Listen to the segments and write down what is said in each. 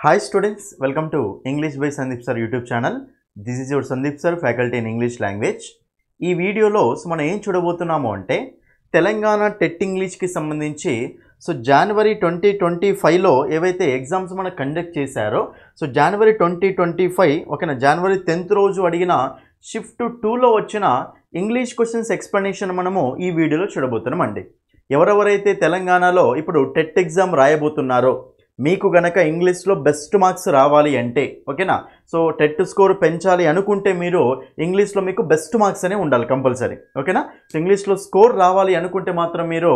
Hi students, welcome to English by Sandeep Sir YouTube channel. This is your Sandeep Sir, faculty in English language. ఈ వీడియోలో మనం ఏం చూడబోతున్నాము అంటే Telangana TET ఇంగ్లీష్కి సంబంధించి జనవరి 2025లో ఏవైతే ఎగ్జామ్స్ మనం కండక్ట్ చేశారో జనవరి 2025 ఓకేనా జనవరి 10th రోజు అడిగిన షిఫ్ట్ 2లో వచ్చిన ఇంగ్లీష్ క్వశ్చన్స్ ఎక్స్ప్లెనేషన్ మనము ఈ వీడియోలో చూడబోతున్నామండి. ఎవరెవరైతే తెలంగాణలో ఇప్పుడు టెట్ ఎగ్జామ్ రాయబోతున్నారో మీకు గనక ఇంగ్లీష్లో బెస్ట్ మార్క్స్ రావాలి అంటే ఓకేనా టెట్ స్కోర్ పెంచాలి అనుకుంటే మీరు ఇంగ్లీష్లో మీకు బెస్ట్ మార్క్స్ అనే ఉండాలి కంపల్సరీ ఓకేనా. ఇంగ్లీష్లో స్కోర్ రావాలి అనుకుంటే మాత్రం మీరు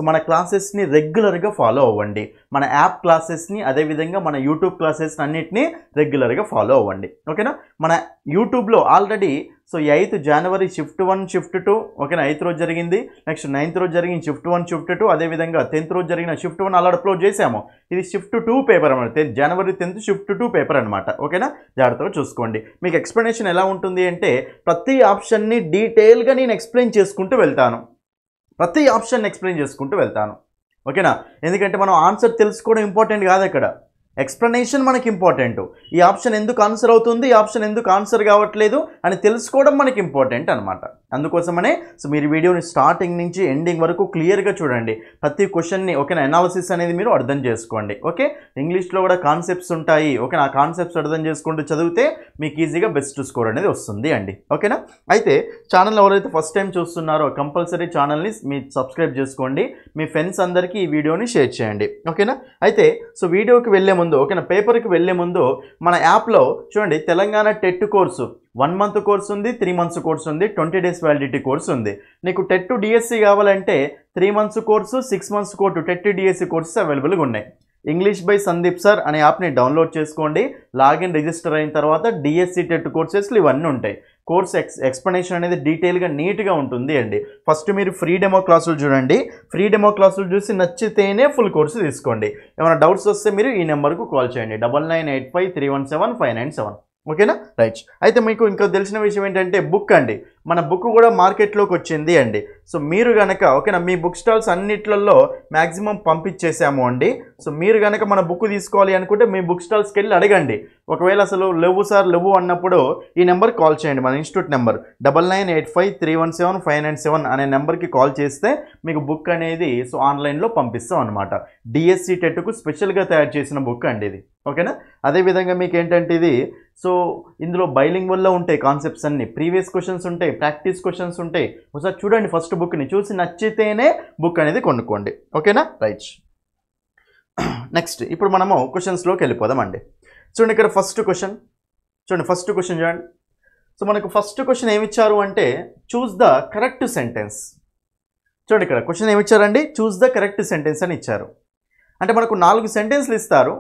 మన క్లాసెస్ని రెగ్యులర్గా ఫాలో అవ్వండి. మన యాప్ క్లాసెస్ని అదేవిధంగా మన యూట్యూబ్ క్లాసెస్ని అన్నిటినీ రెగ్యులర్గా ఫాలో అవ్వండి ఓకేనా. మన యూట్యూబ్లో ఆల్రెడీ 8th జనవరి షిఫ్ట్ 1 షిఫ్ట్ 2 ఓకేనా 8th రోజు జరిగింది, నెక్స్ట్ 9th రోజు జరిగింది షిఫ్ట్ 1 షిఫ్ట్ 2, అదేవిధంగా 10th రోజు జరిగిన షిఫ్ట్ 1 అలా అప్లోడ్ చేసాము. ఇది షిఫ్ట్ 2 పేపర్ అనమాట, జనవరి 10th షిఫ్ట్ 2 పేపర్ అనమాట ఓకేనా. జాగ్రత్తగా చూసుకోండి. మీకు ఎక్స్ప్లెనేషన్ ఎలా ఉంటుంది అంటే ప్రతి ఆప్షన్ని డీటెయిల్గా నేను ఎక్స్ప్లెయిన్ చేసుకుంటూ వెళ్తాను, ప్రతి ఆప్షన్ ఎక్స్ప్లెయిన్ చేసుకుంటూ వెళ్తాను ఓకేనా. ఎందుకంటే మనం ఆన్సర్ తెలుసుకోవడం ఇంపార్టెంట్ కాదు, అక్కడ ఎక్స్ప్లెనేషన్ మనకి ఇంపార్టెంట్. ఈ ఆప్షన్ ఎందుకు ఆన్సర్ అవుతుంది, ఈ ఆప్షన్ ఎందుకు ఆన్సర్ కావట్లేదు అని తెలుసుకోవడం మనకి ఇంపార్టెంట్ అనమాట. అందుకోసమనే మీరు వీడియోని స్టార్టింగ్ నుంచి ఎండింగ్ వరకు క్లియర్గా చూడండి. ప్రతి క్వశ్చన్ని ఓకేనా అనాలిసిస్ అనేది మీరు అర్థం చేసుకోండి ఓకే. ఇంగ్లీష్లో కూడా కాన్సెప్ట్స్ ఉంటాయి ఓకేనా, ఆ కాన్సెప్ట్స్ అర్థం చేసుకుంటూ చదివితే మీకు ఈజీగా బెస్ట్ స్కోర్ అనేది వస్తుంది అండి ఓకేనా. అయితే ఛానల్ ఎవరైతే ఫస్ట్ టైం చూస్తున్నారో కంపల్సరీ ఛానల్ని మీరు సబ్స్క్రైబ్ చేసుకోండి, మీ ఫ్రెండ్స్ అందరికీ ఈ వీడియోని షేర్ చేయండి ఓకేనా. అయితే వీడియోకి వెళ్ళే ముందు ఓకేనా, పేపర్కి వెళ్ళే ముందు మన యాప్లో చూడండి Telangana TET course 1 month course ఉంది, 3 months కోర్స్ ఉంది, 20 days వ్యాలిడిటీ కోర్స్ ఉంది. నీకు టెట్ డిఎస్సి కావాలంటే 3 months course, 6 months course TET DSC courses అవైలబుల్గా ఉన్నాయి. ఇంగ్లీష్ బై సందీప్ సార్ అనే యాప్ని డౌన్లోడ్ చేసుకోండి. లాగిన్ రిజిస్టర్ అయిన తర్వాత డిఎస్సి టెట్ కోర్సెస్లు ఇవన్నీ ఉంటాయి. కోర్స్ ఎక్స్ప్లెనేషన్ అనేది డీటెయిల్గా నీట్గా ఉంటుంది అండి. ఫస్ట్ మీరు ఫ్రీ డెమో క్లాసులు చూడండి, ఫ్రీ డెమో క్లాసులు చూసి నచ్చితేనే ఫుల్ కోర్సు తీసుకోండి. ఏమైనా డౌట్స్ వస్తే మీరు ఈ నెంబర్కు కాల్ చేయండి 9985317597 ఓకేనా. రైట్. అయితే మీకు ఇంకా తెలిసిన విషయం ఏంటంటే బుక్ అండి, మన బుక్ కూడా మార్కెట్లోకి వచ్చింది అండి. మీరు కనుక ఓకేనా మీ బుక్ స్టాల్స్ అన్నిట్లలో మ్యాక్సిమం పంపించేసాము అండి. మీరు కనుక మన బుక్ తీసుకోవాలి అనుకుంటే మీ బుక్ స్టాల్స్కి వెళ్ళి అడగండి. ఒకవేళ అసలు లేవు సార్ లేవు అన్నప్పుడు ఈ నెంబర్కి కాల్ చేయండి, మన ఇన్స్టిట్యూట్ నెంబర్ 9985317597 అనే నెంబర్కి కాల్ చేస్తే మీకు బుక్ అనేది ఆన్లైన్లో పంపిస్తాం అనమాట. డిఎస్సి టెట్కు స్పెషల్గా తయారు చేసిన బుక్ అండి ఇది ఓకేనా. అదేవిధంగా మీకు ఏంటంటే ఇది ఇందులో బైలింగ్ వల్ల ఉంటాయి కాన్సెప్ట్స్ అన్ని, ప్రీవియస్ క్వశ్చన్స్ ఉంటాయి, ప్రాక్టీస్ క్వశ్చన్స్ ఉంటాయి. ఒకసారి చూడండి, ఫస్ట్ బుక్ని చూసి నచ్చితేనే బుక్ అనేది కొనుక్కోండి ఓకేనా. రైట్. నెక్స్ట్ ఇప్పుడు మనము క్వశ్చన్స్లోకి వెళ్ళిపోదామండి. చూడండి ఇక్కడ ఫస్ట్ క్వశ్చన్ చూడండి. మనకు ఫస్ట్ క్వశ్చన్ ఏమి ఇచ్చారు అంటే చూస్ ద కరెక్ట్ సెంటెన్స్. చూడండి ఇక్కడ క్వశ్చన్ ఏమి ఇచ్చారండి, చూస్ ద కరెక్ట్ సెంటెన్స్ అని ఇచ్చారు. అంటే మనకు 4 సెంటెన్స్లు ఇస్తారు,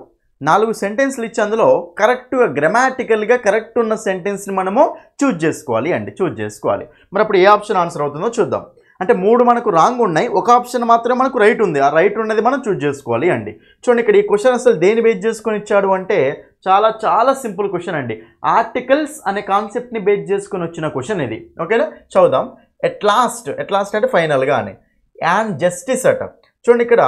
4 సెంటెన్స్లు ఇచ్చి అందులో కరెక్ట్గా గ్రామాటికల్గా కరెక్ట్ ఉన్న సెంటెన్స్ని మనము చూజ్ చేసుకోవాలి అండి, చూజ్ చేసుకోవాలి. మరి అప్పుడు ఏ ఆప్షన్ ఆన్సర్ అవుతుందో చూద్దాం. అంటే 3 మనకు రాంగ్ ఉన్నాయి, ఒక ఆప్షన్ మాత్రమే మనకు రైట్ ఉంది, ఆ రైట్ ఉన్నది మనం చూజ్ చేసుకోవాలి అండి. చూడండి ఇక్కడ ఈ క్వశ్చన్ అసలు దేని బేస్ చేసుకొని ఇచ్చాడు అంటే చాలా సింపుల్ క్వశ్చన్ అండి. ఆర్టికల్స్ అనే కాన్సెప్ట్ని బేస్ చేసుకొని వచ్చిన క్వశ్చన్ ఇది ఓకేనా. చదువుదాం. ఎట్ లాస్ట్ అంటే ఫైనల్గా అని, అండ్ జస్టిస్ అట. చూడండి ఇక్కడ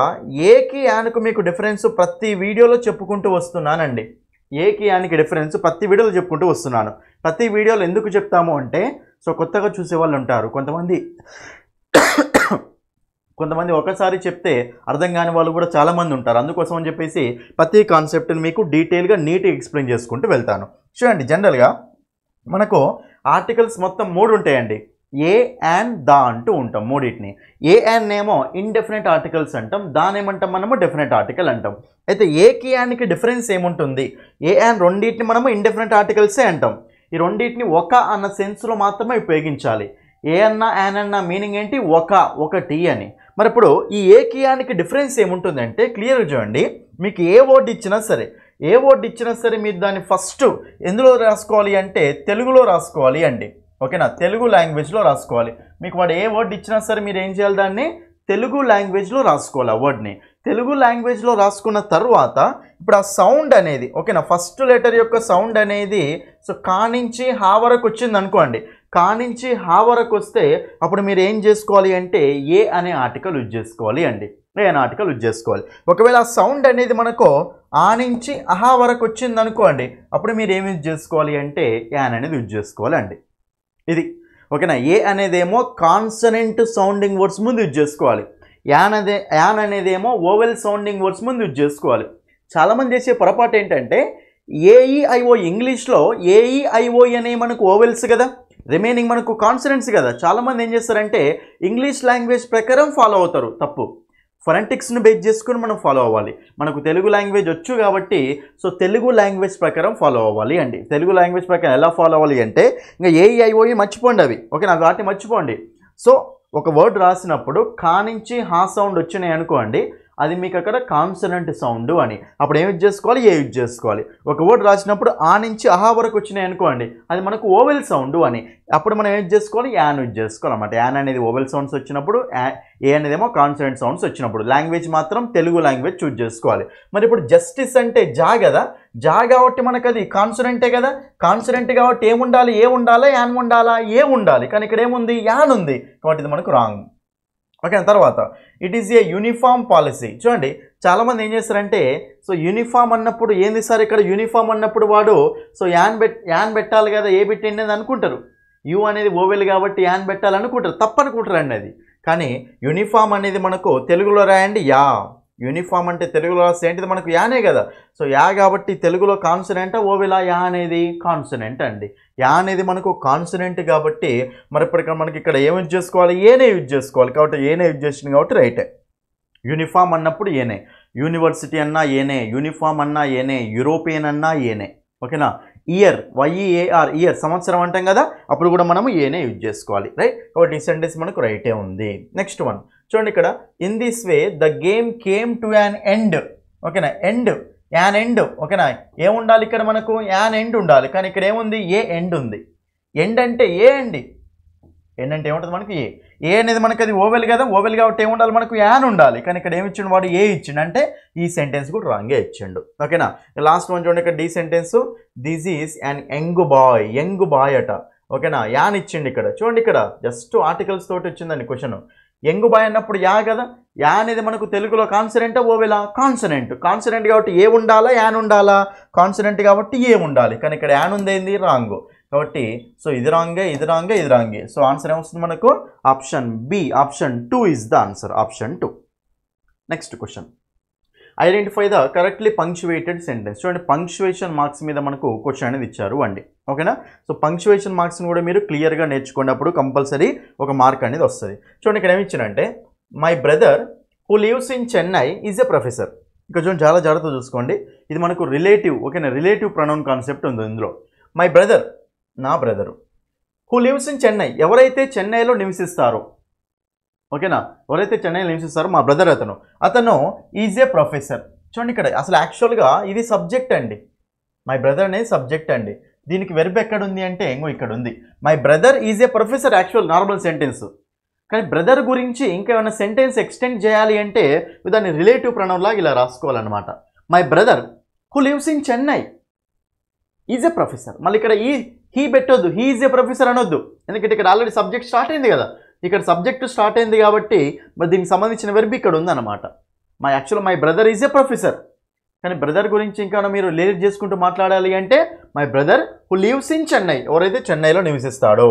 ఏకి యాన్కు మీకు డిఫరెన్స్ ప్రతి వీడియోలో చెప్పుకుంటూ వస్తున్నానండి. ఏకి యాన్కి డిఫరెన్స్ ప్రతి వీడియోలో చెప్పుకుంటూ వస్తున్నాను. ప్రతి వీడియోలో ఎందుకు చెప్తాము అంటే కొత్తగా చూసే వాళ్ళు ఉంటారు, కొంతమంది ఒకసారి చెప్తే అర్థం కాని వాళ్ళు కూడా చాలామంది ఉంటారు. అందుకోసం అని చెప్పేసి ప్రతి కాన్సెప్ట్ని మీకు డీటెయిల్గా నీట్గా ఎక్స్ప్లెయిన్ చేసుకుంటూ వెళ్తాను. చూడండి జనరల్గా మనకు ఆర్టికల్స్ మొత్తం 3 ఉంటాయండి. ఏ అండ్ దా అంటూ ఉంటాం మూడింటిని. ఏ అండ్ ఏమో ఇండెఫినెట్ ఆర్టికల్స్ అంటాం, దానేమంటాం మనము డెఫినెట్ ఆర్టికల్ అంటాం. అయితే ఏకి యాన్కి డిఫరెన్స్ ఏముంటుంది, ఏ అండ్ రెండింటిని మనము ఇండెఫినెట్ ఆర్టికల్సే అంటాం. ఈ రెండింటిని ఒక అన్న సెన్స్లో మాత్రమే ఉపయోగించాలి. ఏ అన్న యాన్ అన్న మీనింగ్ ఏంటి, ఒకటి అని. మరి ఇప్పుడు ఈ ఏకి యాన్కి డిఫరెన్స్ ఏముంటుందంటే క్లియర్గా చూడండి. మీకు ఏ వర్డ్ ఇచ్చినా సరే మీరు దాన్ని ఫస్ట్ ఎందులో రాసుకోవాలి అంటే తెలుగులో రాసుకోవాలి అండి ఓకేనా, తెలుగు లాంగ్వేజ్లో రాసుకోవాలి. మీకు వాడు ఏ వర్డ్ ఇచ్చినా సరే మీరు ఏం చేయాలి, దాన్ని తెలుగు లాంగ్వేజ్లో రాసుకోవాలి. ఆ వర్డ్ని తెలుగు లాంగ్వేజ్లో రాసుకున్న తర్వాత ఇప్పుడు ఆ సౌండ్ అనేది ఓకేనా, ఫస్ట్ లెటర్ యొక్క సౌండ్ అనేది కా నుంచి హా వరకు వచ్చింది అనుకోండి. కా నుంచి హా వరకు వస్తే అప్పుడు మీరు ఏం చేసుకోవాలి అంటే ఏ అనే ఆర్టికల్ యూజ్ చేసుకోవాలి అండి ఏఎన్ ఆర్టికల్ యూజ్ చేసుకోవాలి. ఒకవేళ ఆ సౌండ్ అనేది మనకు ఆ నుంచి అహా వరకు వచ్చింది అనుకోండి, అప్పుడు మీరు ఏమి యూజ్ చేసుకోవాలి అంటే యాన్ అనేది యూజ్ చేసుకోవాలండి. ఇది ఓకేనా. ఏ అనేదేమో కాన్సనెంట్ సౌండింగ్ వర్డ్స్ ముందు యూజ్ చేసుకోవాలి. యాన్ అనేదేమో ఓవెల్ సౌండింగ్ వర్డ్స్ ముందు యూజ్ చేసుకోవాలి. చాలామంది చేసే పొరపాటు ఏంటంటే ఏఈఐఓ ఇంగ్లీష్లో ఏఈఐఓ అనే మనకు ఓవెల్స్ కదా, రిమైనింగ్ మనకు కాన్సనెంట్స్ కదా. చాలామంది ఏం చేస్తారంటే ఇంగ్లీష్ లాంగ్వేజ్ ప్రకారం ఫాలో అవుతారు. తప్పు. ఫొనెటిక్స్ను బేస్ చేసుకుని మనం ఫాలో అవ్వాలి. మనకు తెలుగు లాంగ్వేజ్ వచ్చు కాబట్టి సో తెలుగు లాంగ్వేజ్ ప్రకారం ఫాలో అవ్వాలి అండి. తెలుగు లాంగ్వేజ్ ప్రకారం ఎలా ఫాలో అవ్వాలి అంటే ఇంకా ఏఈఐఓఈ మర్చిపోండి అవి, ఓకేనా, వాటిని మర్చిపోండి. సో ఒక వర్డ్ రాసినప్పుడు కా నుంచి హా సౌండ్ వచ్చినాయి అనుకోండి, అది మీకు అక్కడ కాన్సనెంట్ సౌండ్ అని. అప్పుడు ఏం యూజ్ చేసుకోవాలి? ఏ యూజ్ చేసుకోవాలి. ఒక వర్డ్ రాసినప్పుడు ఆ నుంచి అహా వరకు వచ్చినాయి అనుకోండి, అది మనకు ఓవెల్ సౌండ్ అని. అప్పుడు మనం ఏం యూజ్ చేసుకోవాలి? యాన్ యూజ్ చేసుకోవాలన్నమాట. యాన్ అనేది ఓవెల్ సౌండ్స్ వచ్చినప్పుడు, ఏ అనేదేమో కాన్సనెంట్ సౌండ్స్ వచ్చినప్పుడు. లాంగ్వేజ్ మాత్రం తెలుగు లాంగ్వేజ్ చూజ్ చేసుకోవాలి. మరి ఇప్పుడు జస్టిస్ అంటే జా కదా, జా కాబట్టి మనకు అది కాన్సనెంటే కదా. కాన్సనెంట్ కాబట్టి ఏముండాలి? ఏ ఉండాలా? యాన్ ఉండాలా? ఏ ఉండాలి. కానీ ఇక్కడ ఏముంది? యాన్ ఉంది కాబట్టి ఇది మనకు రాంగ్. ఓకే. తర్వాత it is a uniform policy. చూడండి చాలామంది ఏం చేస్తారంటే సో యూనిఫామ్ అన్నప్పుడు ఏంది సార్ ఇక్కడ యూనిఫామ్ అన్నప్పుడు వాడు సో యాన్ పెట్టాలి కదా, ఏ పెట్టండి అని అనుకుంటారు. యూ అనేది ఓవెల్ కాబట్టి యాన్ పెట్టాలనుకుంటారు. తప్పనుకుంటారండి అది. కానీ యూనిఫామ్ అనేది మనకు తెలుగులో రాయండి యా. యూనిఫామ్ అంటే తెలుగులో రాస్తే ఏంటిది మనకు యానే కదా. సో యా కాబట్టి తెలుగులో కాన్సనెంట్ ఓవెలా? యా అనేది కాన్సనెంట్ అండి. యా అనేది మనకు కాన్సనెంట్ కాబట్టి మరి ఇప్పుడు మనకి ఇక్కడ ఏం యూజ్ చేసుకోవాలి? ఏనే యూజ్ చేసుకోవాలి. కాబట్టి ఏనే యూజ్ చేసింది కాబట్టి రైటే. యూనిఫామ్ అన్నప్పుడు ఏనే, యూనివర్సిటీ అన్నా ఏనే, యూనిఫామ్ అన్నా ఏనే, యూరోపియన్ అన్నా ఏనే, ఓకేనా. ఇయర్ వైఈఏఆర్ ఇయర్ సంవత్సరం అంటాం కదా, అప్పుడు కూడా మనము ఏనే యూజ్ చేసుకోవాలి, రైట్. కాబట్టి ఈ సెంటెన్స్ మనకు రైటే ఉంది. నెక్స్ట్ వన్ చూడండి ఇక్కడ, in this way the game came to an end, ఓకేనా. ఎండ్, యాన్ ఎండ్, ఓకేనా. ఏముండాలి ఇక్కడ మనకు? యాన్ ఎండ్ ఉండాలి. కానీ ఇక్కడ ఏముంది? ఏ ఎండ్ ఉంది. ఎండ్ అంటే ఏ అండి. ఎండ్ అంటే ఏముంటుంది మనకి? ఏ అనేది మనకి అది ఓవెల్ కదా, ఓవెల్ కాబట్టి ఏముండాలి మనకు? యాన్ ఉండాలి. కానీ ఇక్కడ ఏమి ఇచ్చిండు వాడు? ఏ ఇచ్చిండు. అంటే ఈ సెంటెన్స్ కూడా రాంగే ఇచ్చిండు, ఓకేనా. లాస్ట్ వన్ చూడండి ఇక్కడ, the sentence, this is an young boy. Young boy అట, ఓకేనా. యాన్ ఇచ్చిండు ఇక్కడ. చూడండి ఇక్కడ జస్ట్ ఆర్టికల్స్ తోటి వచ్చిందండి క్వశ్చన్. యంగ్ బాయ్ అన్నప్పుడు యా కదా. యా అనేది మనకు తెలుగులో కాన్సనెంట్ ఓవెలా? కాన్సనెంట్. కాన్సనెంట్ కాబట్టి ఏ ఉండాలా? యాన్ ఉండాలా? కాన్సనెంట్ కాబట్టి ఏ ఉండాలి. కానీ ఇక్కడ యాన్ ఉంది, ఏంది? రాంగ్. కాబట్టి సో ఇది రాంగే, ఇది రాంగే, ఇది రాంగే. సో ఆన్సర్ ఏమొస్తుంది మనకు? Option b, option 2 is the answer. Option 2. Next question, identify the correctly punctuated sentence. చూడండి పంక్చువేషన్ మార్క్స్ మీద మనకు క్వశ్చన్ అనేది ఇచ్చారు అండి, ఓకేనా. సో పంక్చువేషన్ మార్క్స్ని కూడా మీరు క్లియర్గా నేర్చుకున్నప్పుడు కంపల్సరీ ఒక మార్క్ అనేది వస్తుంది. చూడండి ఇక్కడ ఏమి ఇచ్చారంటే, my brother who lives in Chennai is a professor. ఇక్కడ చూడండి చాలా జాగ్రత్తగా చూసుకోండి. ఇది మనకు రిలేటివ్, ఓకేనా. రిలేటివ్ ప్రొనౌన్ కాన్సెప్ట్ ఉంది ఇందులో. మై బ్రదర్, నా brother, who lives in Chennai, ఎవరైతే చెన్నైలో నివసిస్తారో, ఓకేనా. ఎవరైతే చెన్నైలో నివసిస్తారో మా బ్రదర్ అతను ఈజ్ ఏ ప్రొఫెసర్. చూడండి ఇక్కడ అసలు యాక్చువల్గా ఇది సబ్జెక్ట్ అండి. మై బ్రదర్ అనేది సబ్జెక్ట్ అండి. దీనికి వెర్బ్ ఎక్కడ ఉంది అంటే ఇంకో ఇక్కడ ఉంది. My brother is a professor actual normal sentence. కానీ బ్రదర్ గురించి ఇంకేమైనా సెంటెన్స్ ఎక్స్టెండ్ చేయాలి అంటే దాన్ని రిలేటివ్ ప్రొనౌన్ లాగా ఇలా రాసుకోవాలన్నమాట. My brother who lives in Chennai is a professor. మళ్ళీ ఇక్కడ హీ పెట్టొద్దు, హీ ఈజ్ ఏ ప్రొఫెసర్ అనొద్దు. ఎందుకంటే ఇక్కడ ఆల్రెడీ సబ్జెక్ట్ స్టార్ట్ అయింది కదా. ఇక్కడ సబ్జెక్టు స్టార్ట్ అయింది కాబట్టి మరి దీనికి సంబంధించిన వెర్బ్ ఇక్కడ ఉందన్నమాట. My brother is a professor. కానీ బ్రదర్ గురించి ఇంకా మీరు రిలేట్ చేసుకుంటూ మాట్లాడాలి అంటే my brother who lives in Chennai, ఎవరైతే చెన్నైలో నివసిస్తాడో,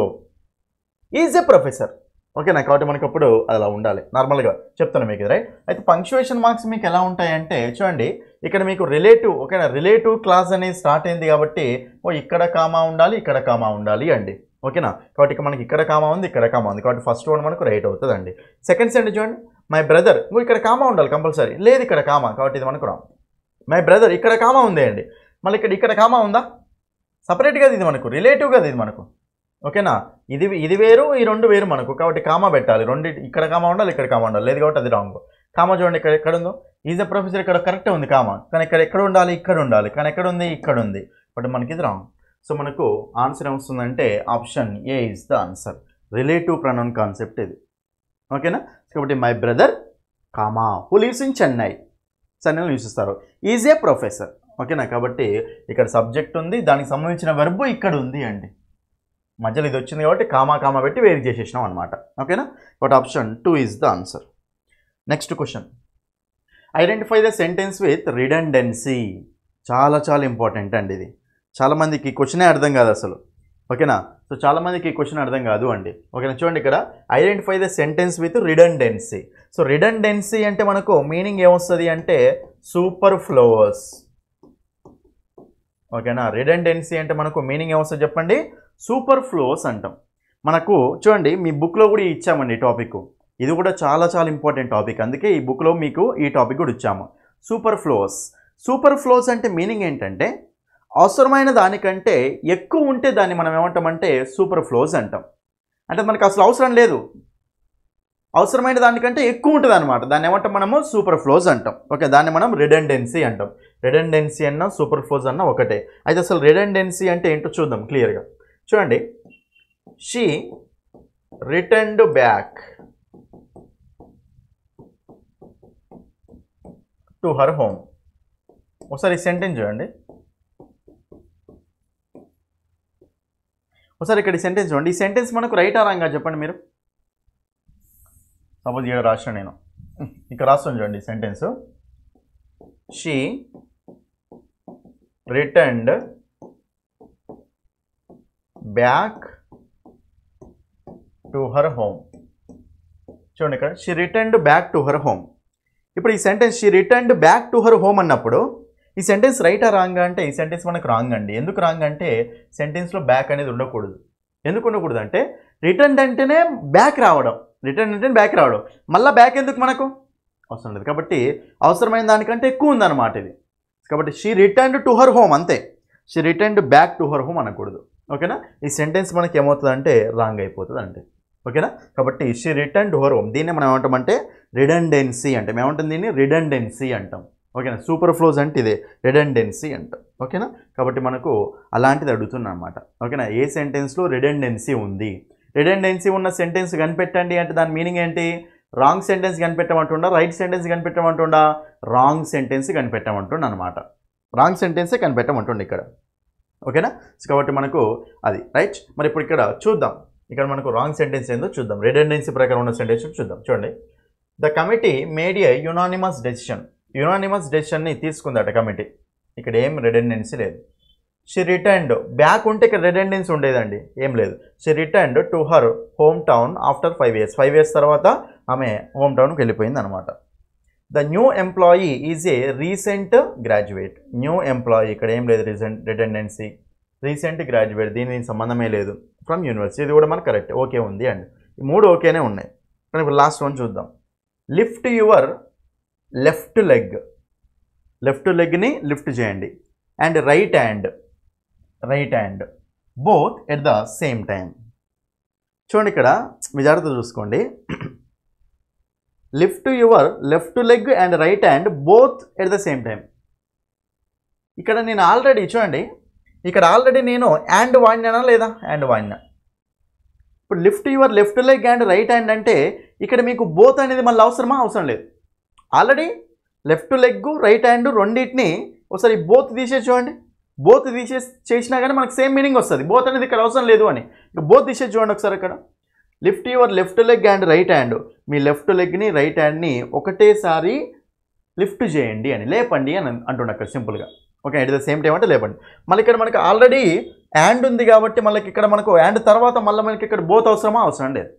ఈజ్ ఏ ప్రొఫెసర్, ఓకేనా. కాబట్టి మనకు అప్పుడు అలా ఉండాలి. నార్మల్గా చెప్తాను మీకు, రైట్. అయితే పంక్చువేషన్ మార్క్స్ మీకు ఎలా ఉంటాయంటే చూడండి ఇక్కడ మీకు రిలేటివ్, ఓకేనా. రిలేటివ్ క్లాస్ అనేది స్టార్ట్ అయింది కాబట్టి ఇక్కడ కామా ఉండాలి, ఇక్కడ కామా ఉండాలి అండి, ఓకేనా. కాబట్టి ఇక మనకి ఇక్కడ కామా ఉంది, ఇక్కడ కామా ఉంది. కాబట్టి ఫస్ట్ వన్ మనకు రైట్ అవుతుంది అండి. సెకండ్ సెంటెన్స్ చూడండి, మై బ్రదర్, ఇక్కడ కామా ఉండాలి కంపల్సరీ, లేదు ఇక్కడ కామా, కాబట్టి ఇది మనకు రాంగ్. మై బ్రదర్ ఇక్కడ కామా ఉంది అండి, మళ్ళీ ఇక్కడ కామా ఉందా? సపరేట్గా ఇది మనకు రిలేటివ్ కదా ఇది మనకు, ఓకేనా. ఇది వేరు, ఈ రెండు వేరు మనకు, కాబట్టి కామా పెట్టాలి. రెండు ఇక్కడ కామా ఉండాలి, ఇక్కడ కామా ఉండాలి, లేదు కాబట్టి అది రాంగ్. కామా చూడండి ఇక్కడ ఎక్కడ ఉందో, ఈజ్ ఎ ప్రొఫెసర్ ఇక్కడ కరెక్టే ఉంది కామా, కానీ ఇక్కడ ఎక్కడ ఉండాలి? ఇక్కడ ఉండాలి, కానీ ఎక్కడ ఉంది? ఇక్కడ ఉంది, బట్ మనకి ఇది రాంగ్. సో మనకు ఆన్సర్ ఏమొస్తుందంటే option A is the answer. Relative pronoun concept ఇది, ఓకేనా. కాబట్టి my brother comma who lives in Chennai, చెన్నైలో నివసిస్తారు, ఈజ్ ఏ ప్రొఫెసర్, ఓకేనా. కాబట్టి ఇక్కడ సబ్జెక్ట్ ఉంది, దానికి సంబంధించిన వెర్బ్ ఇక్కడ ఉంది అండి, మధ్యలో ఇది వచ్చింది కాబట్టి కామా కామా పెట్టి వేరు చేసేసినాం అనమాట, ఓకేనా. But option 2 is the answer. Next question, identify the sentence with redundancy. చాలా చాలా ఇంపార్టెంట్ అండి ఇది. చాలామందికి క్వశ్చనే అర్థం కాదు అసలు. ఓకేనా? సో చాలామందికి ఈ క్వశ్చన్ అర్థం కాదు అండి. ఓకేనా? చూడండి ఇక్కడ identify the sentence with redundancy. So redundancy అంటే మనకు మీనింగ్ ఏమొస్తుంది అంటే సూపర్ ఫ్లోస్. ఓకేనా? రిడెండెన్సీ అంటే మనకు మీనింగ్ ఏమొస్తుంది చెప్పండి? సూపర్ ఫ్లోస్ అంటాం. మనకు చూడండి మీ బుక్లో కూడా ఇచ్చామండి ఈ టాపిక్. ఇది కూడా చాలా చాలా ఇంపార్టెంట్ టాపిక్. అందుకే ఈ బుక్లో మీకు ఈ టాపిక్ కూడా ఇచ్చాము. Super flows. సూపర్ ఫ్లోస్ అంటే మీనింగ్ ఏంటంటే అవసరమైన దానికంటే ఎక్కువ ఉంటే దాన్ని మనం ఏమంటామంటే సూపర్ ఫ్లోస్ అంటాం. అంటే మనకు అసలు అవసరం లేదు, అవసరమైన దానికంటే ఎక్కువ ఉంటుంది అనమాట. దాన్ని ఏమంటాం మనము? సూపర్ ఫ్లోస్ అంటాం. ఓకే, దాన్ని మనం రిడెండెన్సీ అంటాం. రిడెండెన్సీ అన్న సూపర్ ఫ్లోస్ అన్న ఒకటే. అయితే అసలు రిడెండెన్సీ అంటే ఏంటో చూద్దాం క్లియర్గా. చూడండి, she returned back to her home. ఒకసారి ఈ సెంటెన్స్ చూడండి. ఒకసారి ఇక్కడ ఈ సెంటెన్స్ చూడండి. ఈ సెంటెన్స్ మనకు రైట్ ఆ రాంగా చెప్పండి మీరు. సపోజ్ ఇక్కడ రాసిన నేను ఇక్కడ రాస్తాను చూడండి ఈ sentence. She returned back to her home. చూడండి ఇక్కడ she returned back to her home. ఇప్పుడు ఈ sentence she returned back to her home అన్నప్పుడు ఈ సెంటెన్స్ రైట్ ఆ రాంగ్ అంటే ఈ సెంటెన్స్ మనకు రాంగ్ అండి. ఎందుకు రాంగ్ అంటే సెంటెన్స్లో బ్యాక్ అనేది ఉండకూడదు. ఎందుకు ఉండకూడదు అంటే రిటర్న్ అంటేనే బ్యాక్ రావడం, రిటర్న్ అంటే బ్యాక్ రావడం, మళ్ళీ బ్యాక్ ఎందుకు మనకు అవసరం లేదు. కాబట్టి అవసరమైన దానికంటే ఎక్కువ ఉందన్నమాట ఇది. కాబట్టి she returned to her home అంతే. She returned back to her home అనకూడదు. ఓకేనా? ఈ సెంటెన్స్ మనకి ఏమవుతుంది అంటే రాంగ్ అయిపోతుంది అంటే. ఓకేనా? కాబట్టి she return to her home దీన్ని మనం ఏమంటామంటే రిడెండెన్సీ అంటాం. ఏమంటుంది దీన్ని? రిడెండెన్సీ అంటాం. ఓకేనా? సూపర్ ఫ్లోస్ అంటే ఇదే రిడెండెన్సీ అంటాం. ఓకేనా? కాబట్టి మనకు అలాంటిది అడుగుతున్నా అనమాట. ఓకేనా? ఏ సెంటెన్స్లో రిడెండెన్సీ ఉంది, రిడెండెన్సీ ఉన్న సెంటెన్స్ కనిపెట్టండి అంటే దాని మీనింగ్ ఏంటి? రాంగ్ సెంటెన్స్ కనిపెట్టమంటుండా, రైట్ సెంటెన్స్ కనిపెట్టమంటుండా? రాంగ్ సెంటెన్స్ కనిపెట్టమంటుండ అనమాట. రాంగ్ సెంటెన్సే కనిపెట్టమంటుండే ఇక్కడ. ఓకేనా? కాబట్టి మనకు అది రైట్. మరి ఇప్పుడు ఇక్కడ చూద్దాం, ఇక్కడ మనకు రాంగ్ సెంటెన్స్ ఏందో చూద్దాం. రిడెండెన్సీ ప్రకారం ఉన్న సెంటెన్స్ చూద్దాం. చూడండి, the committee made a unanimous decision. Unanimous డెసిషన్ని తీసుకుందట కమిటీ. ఇక్కడ ఏం రిడెండెన్సీ లేదు. షీ రిటర్న్డ్ బ్యాక్ ఉంటే ఇక్కడ రిడెండెన్సీ ఉండేదండి, ఏం లేదు. She returned to her home town after 5 years. 5 years తర్వాత ఆమె హోమ్ టౌన్కి వెళ్ళిపోయింది అనమాట. The new employee is a recent graduate. New employee ఇక్కడ ఏం లేదు రిడెండెన్సీ. రీసెంట్ గ్రాడ్యుయేట్ దీనికి సంబంధమే లేదు. ఫ్రమ్ యూనివర్సిటీ ఇది కూడా మనకు కరెక్ట్ ఓకే ఉంది అండి. ఈ మూడు ఓకేనే ఉన్నాయి. కానీ ఇప్పుడు లాస్ట్ వన్ చూద్దాం. Lift your left leg. Left లెగ్ని లిఫ్ట్ చేయండి. And right hand both at the same time. చూడండి ఇక్కడ మీ జాగ్రత్త చూసుకోండి. Lift your left leg and right hand both at the same time. ఇక్కడ నేను ఆల్రెడీ చూడండి, ఇక్కడ ఆల్రెడీ నేను హ్యాండ్ వాడినా లేదా? హ్యాండ్ వాడినా. ఇప్పుడు lift your left leg and right hand అంటే ఇక్కడ మీకు బోత్ అనేది మళ్ళీ అవసరమా? అవసరం లేదు. Already left leg right hand రెండింటిని ఒకసారి బోత్ తీసేసి చూడండి. బోత్ తీసేసి చేసినా కానీ మనకు సేమ్ మీనింగ్ వస్తుంది. బోత్ అనేది ఇక్కడ అవసరం లేదు అని. ఇక బోత్ తీసేసి చూడండి ఒకసారి. ఇక్కడ lift your left leg and right hand, మీ లెఫ్ట్ లెగ్ని రైట్ హ్యాండ్ని ఒకటేసారి లిఫ్ట్ చేయండి అని, లేపండి అని అంటుండే అక్కడ సింపుల్గా. Okay, at the same time అంటే లేపండి. మళ్ళీ ఇక్కడ మనకు ఆల్రెడీ హ్యాండ్ ఉంది కాబట్టి మళ్ళీ ఇక్కడ మనకు హ్యాండ్ తర్వాత మళ్ళీ మనకి ఇక్కడ బోత్ అవసరమా? అవసరం లేదు.